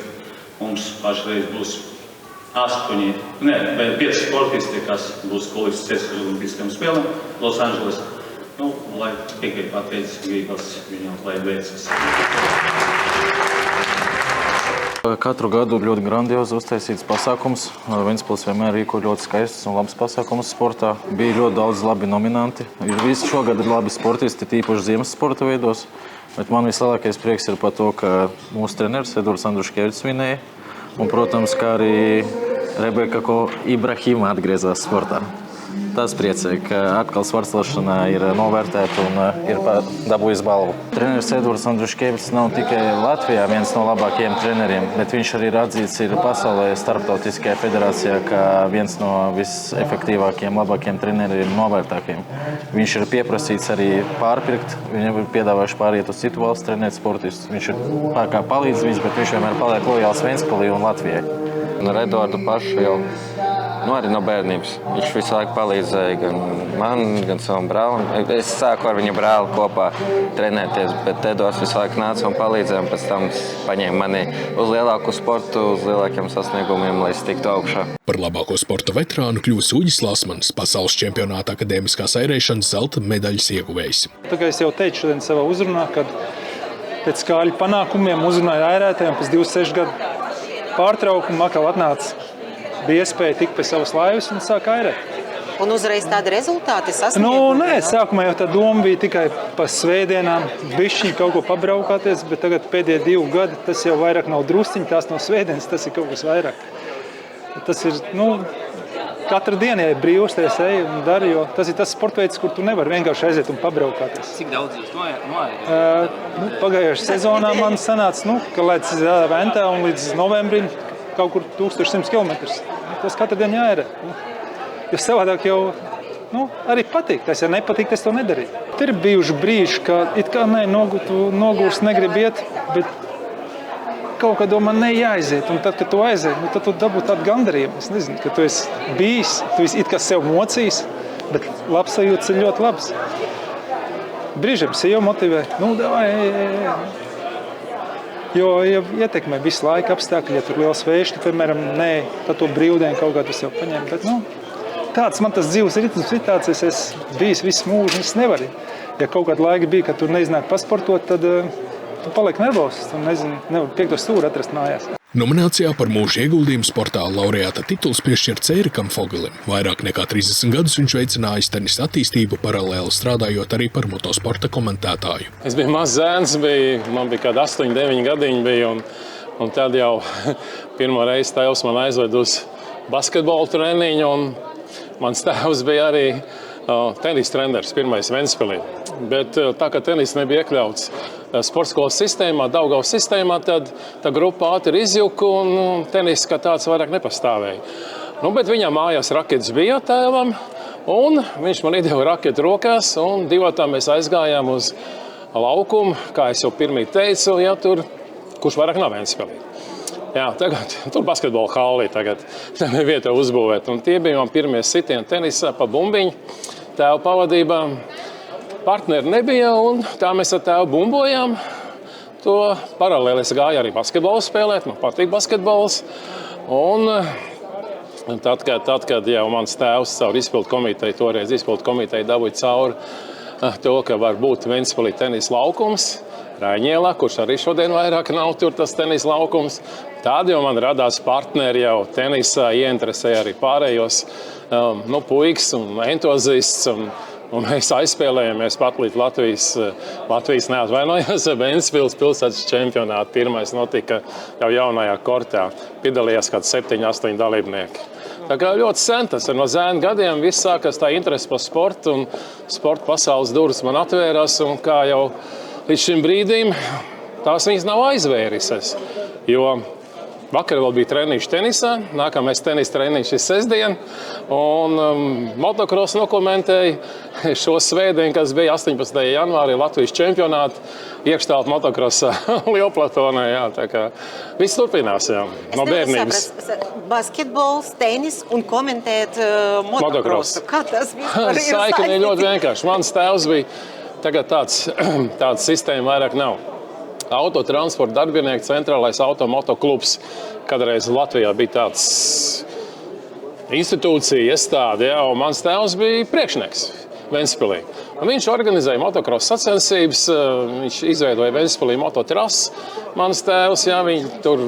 mums pašreiz būs 5 sportisti, kas būs kvalificēs uz Olimpiskajām spēlēm Losandželes. Nu, lai tikai pateicis gribas viņam, lai veicas. Katru gadu ļoti grandiozi uztaisīts pasākums. Ventspils vienmēr rīko ļoti skaists un labs pasākums sportā. Bija ļoti daudz labi nominanti. Visi šogad ir labi sportisti, tīpaši ziemas sporta veidos. Bet man vislielākais prieks ir par to, ka mūsu treneris Eduards Andruškevičs vinēja. Un, protams, kā arī Rebeka Ibrahima atgriezās sportā. Tas priecē, ka atkal svarcelšanā ir novērtēta un ir dabūjis balvu. Treneris Eduards Andruškevičs nav tikai Latvijā viens no labākajiem treneriem, bet viņš arī ir atzīts pasaulē starptautiskajā federācijā kā viens no visefektīvākajiem, labākajiem treneriem, novērtākajiem. Viņš ir pieprasīts arī pārpirkt, viņam ir piedāvājuši pāriet uz citu valstu trenēt sportistus. Viņš ir kā palīdzējis, bet viņš vienmēr paliek lojāls Ventspilī un Latvijai. Ar Eduardu pašu jau arī no bērnības. Viņš visu laiku palīdzēja gan man, gan savam brālim. Es sāku ar viņa brāli kopā trenēties, bet Eduards visu laiku nāca un palīdzēja, un pēc tam paņēma mani uz lielāku sportu, uz lielākiem sasniegumiem, lai es tiktu augšā. Par labāko sporta veterānu kļuvis Uģis Lasmans, pasaules čempionāta akadēmiskās airēšanas zelta medaļas ieguvējs. Tā kā es jau teicu šodien savā uzrunā, kad pēc kāļu panākumiem uzrunāju airētājiem pēc 26 gadu pārtraukuma atkal atnāca. Bija iespēja tikt pie savas laivas un sāk airēt. Un uzreiz tādi rezultāti sasniegt? Nē, sākumā jau tā doma bija tikai pa svētdienām, bišķiņi kaut ko pabraukāties, bet tagad pēdējie 2 gadi tas jau vairāk nav drusciņi, tās nav svētdienas, tas ir kaut kas vairāk. Tas ir, katru dienu, ja ir brīvs, es eju un daru, jo tas ir tas sporta veids, kur tu nevari vienkārši aiziet un pabraukāties. Cik daudz jūs noejat? Pagājušajā sezonā man sanāca, ka līdz Ventā un līdz novembrim kaut kur 1100 km. Tas katru dienu jāierē. Jo savādāk jau arī patīk. Tas, ja nepatīk, es to nedarīju. Tur ir bijuši brīži, ka it kā nogurst, negrib iet, bet kaut kā domā, jāaiziet. Un tad, kad tu aiziet, tad tu dabū tādu gandarījumu. Es nezinu, ka tu esi bijis, tu esi it kā sev mocījis, bet labs sajūtas ir ļoti labs. Brīžiem sev motivē. Jo ietekmē visu laiku apstākļi, ja tur liels vējš, tad, piemēram, tad to brīvdienu kaut kā tu sev paņem. Bet, tāds man tas dzīves ritms situācijas, es bijis visu mūžu, es nevaru. Ja kaut kādu laiku bija, kad tu neiznāk pasportot, tad tu paliek nervos, tu nevar piekto stūri atrast mājās. Nominācijā par mūža ieguldījumu sportā laureāta tituls piešķirts Ērikam Fogelim. Vairāk nekā 30 gadus viņš veicinājis tenisa attīstību, paralēli strādājot arī par motosporta komentētāju. Es biju mazs zēns, man bija kādi 8-9 gadiņi, un tad jau pirmo reizi tēvs man aizved uz basketbolu treniņu, un mans tēvs bija arī tenis treneris, pirmais Ventspilī. Bet tā kā tenis nebija iekļauts sportskolas sistēmā, Daugavas sistēmā, tad tā grupa ātri izjuka un tenis kā tāds vairāk nepastāvēja. Bet viņam mājās raketes bija tēvam, un viņš man iedeva raketu rokās, un divotā mēs aizgājām uz laukumu, kā es jau pirmī teicu, kurš vairāk nav Ventspilī. Jā, tagad tur basketbola hallī tagad ir vieta uzbūvēt. Un tie bija man pirmie sitieni tenisā pa bumbiņu. Tēva pavadībā partneri nebija, un tā mēs ar tēvu bumbojām. To paralēli es gāju arī basketbolu spēlēt, man patīk basketbols. Un tad, kad jau mans tēvs caur izpildu komiteju, toreiz izpildu komiteju dabūja cauri to, ka var būt Ventspilī tenis laukums, Raiņielā, kurš arī šodien vairāk nav tur tas tenis laukums. Tad jau man radās partneri jau tenisā, ieinteresēja arī pārējos puikas un entuziasts. Un mēs aizspēlējāmies pat līdz Latvijas neatvainojās Ventspils pilsētas čempionāta. Pirmais notika jau jaunajā kortā. Piedalījās kāds 7-8 dalībnieki. Tā kā ļoti sen tas ir no zēna gadiem. Viss sākās tā interese par sportu un sporta pasaules durvis man atvērās. Un kā jau līdz šim brīdim tās viņas nav aizvērises. Jo vakar vēl bija treniņš tenisā, nākamais tenis treniņš ir sestdien. Un motocross nokomentēja šo svētdienu, kas bija 18. janvārī Latvijas čempionāta iekštālpu motocrossā Lielplatonē. Jā, tā kā viss turpinās, jā, no bērnības. Basketbols, tenis un komentēt motocrossu. Kā tas vispār ir saistīts? Saikni ir ļoti vienkārši. Mans tēvs bija, tagad tāds sistēma vairāk nav. Autotransporta darbinieku centrālais automotoklubs. Kādreiz Latvijā bija tāds institūcija, iestāde, un mans tēvs bija priekšnieks Ventspilī. Un viņš organizēja motocross sacensības, viņš izveidoja Ventspilī mototrases. Mans tēvs, viņi tur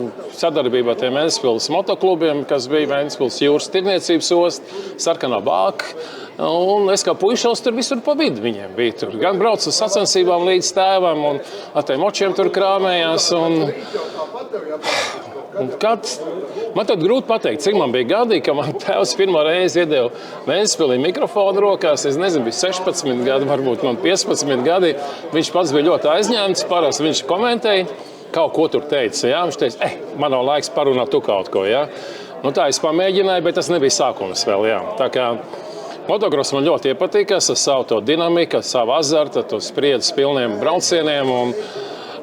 sadarbībā ar tiem Ventspils motoklubiem, kas bija Ventspils jūras tirniecības osta, Sarkanā Bāka. Un es kā puišals tur visur pa vidu viņiem bija. Tur gan braucu uz sacensībām līdz tēvam un ar tiem močiem tur krāmējās. Man tad grūti pateikt, cik man bija gadi, ka man tēvs pirmo reizi iedeva Ventspilī mikrofonu rokās. Es nezinu, bija 16 gadi, varbūt man 15 gadi. Viņš pats bija ļoti aizņemts, parasti viņš komentēja, kaut ko tur teica. Jā? Viņš teica, man nav laiks parunāt tu kaut ko. Jā? Tā es pamēģināju, bet tas nebija sākums vēl. Jā. Tā kā motocross man ļoti iepatīkās ar savu to dinamiku, ar savu azartu, ar to spriedzes pilniem braucieniem un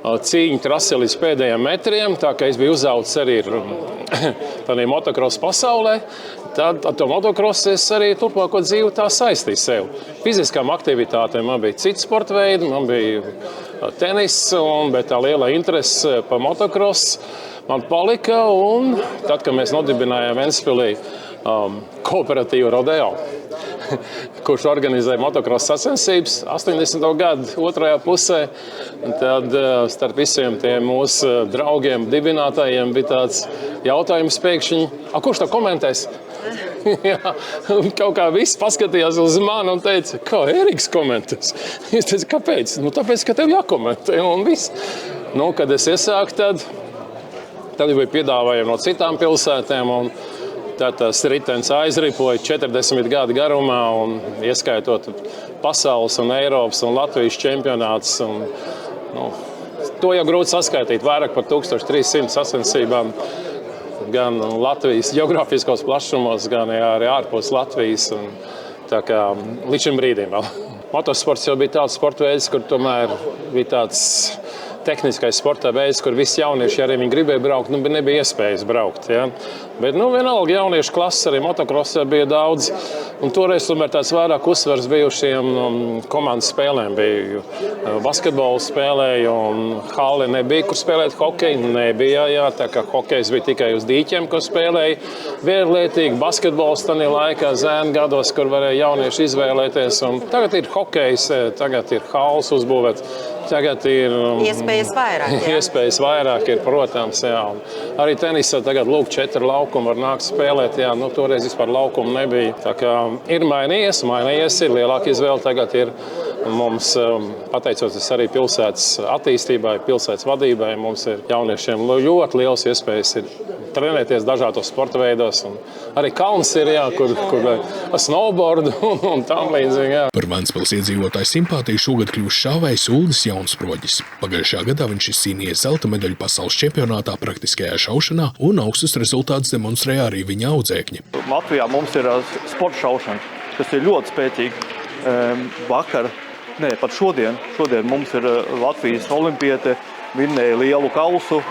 cīņu trasi līdz pēdējiem metriem. Tā kā es biju uzaudzis arī tādā motocross pasaulē, tad ar to motocross es arī turpmāko dzīvi tā saistīju sev. Fiziskām aktivitātēm man bija cits sporta veidi, man bija tenis, bet tā liela interese par motocross man palika. Un tad, kad mēs nodibinājām Ventspilī kooperatīvu Rodeo, kurš organizēja motocross sacensības 80. gadu otrajā pusē, tad starp visiem tiem mūsu draugiem, dibinātājiem bija tāds jautājums pēkšņi, kurš to komentēs? Jā, kaut kā viss paskatījās uz mani un teica, kā Ēriks komentēs? Es teicu, kāpēc? Tāpēc, ka tev jākomentē un viss. Kad es iesāku, tad bija piedāvājumi no citām pilsētēm. Tas ritenis aizripoja 40 gadu garumā, un ieskaitot pasaules un Eiropas un Latvijas čempionātus. To jau grūti saskaitīt, vairāk par 1300 sacensībām. Gan Latvijas geogrāfiskos plašumos, gan arī ārpus Latvijas. Tā kā līdz šim brīdim vēl. Motosports jau bija tāds sporta veids, kur tomēr bija tāds tehniskais sporta veids, kur visi jaunieši, ja arī viņi gribēja braukt, nebija iespējas braukt. Ja? Bet vienalga jauniešu klases, arī motokrosā bija daudz. Un toreiz tomēr tāds vairāk uzsvars bijušiem komandas spēlēm. Bija basketbolu spēlēja un hale nebija, kur spēlēt hokeju. Nebija, jā, tā kā hokejs bija tikai uz dīķiem, kur spēlēja. Vierlietīgi basketbols tādā laikā, zēnu gados, kur varēja jaunieši izvēlēties. Un tagad ir hokejs, tagad ir hales uzbūvēt. Tagad ir iespējas vairāk. Jā. Iespējas vairāk ir, protams. Jā. Arī tenisā tagad 4 laukumi var nākt spēlēt. Jā. Toreiz vispār laukumu nebija. Tā kā ir mainījies, ir lielāka izvēle. Tagad ir mums, pateicoties arī pilsētas attīstībai, pilsētas vadībai, mums ir jauniešiem ļoti liels iespējas ir trenēties dažādos sporta veidos. Un arī kalns ir, jā, kur snowboard un tam līdzīgi. Jā. Par Ventspils iedzīvotāju simpātiju šogad kļūst šāvējs Uldis Jaunsproģis. Pagājušajā gadā viņš izcīnīja zelta medaļu pasaules čempionātā praktiskajā šaušanā un augstus rezultātus demonstrēja arī viņa audzēkņi. Latvijā mums ir sporta šaušana, kas ir ļoti spēcīga. Pat šodien mums ir Latvijas olimpiete, vinnēja lielu kausu,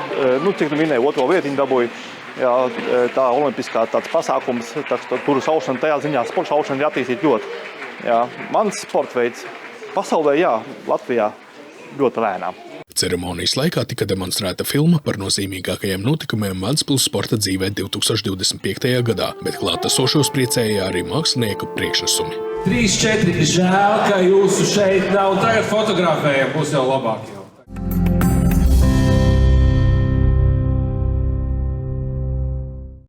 cik vinnēja 2. vietu viņa dabūja. Jā, tā olimpiskā tāds pasākums, tur šaušana tajā ziņā, sporta šaušana ir attīstīta ļoti. Jā, mans sporta veids pasaulē, jā, Latvijā ļoti lēnām. Ceremonijas laikā tika demonstrēta filma par nozīmīgākajiem notikumiem Ventspils sporta dzīvē 2025. gadā, bet klātesošos priecēja arī mākslinieku priekšnesumi. 3-4, žēl, ka jūsu šeit nav. Tagad fotografējam, būs jau labāk.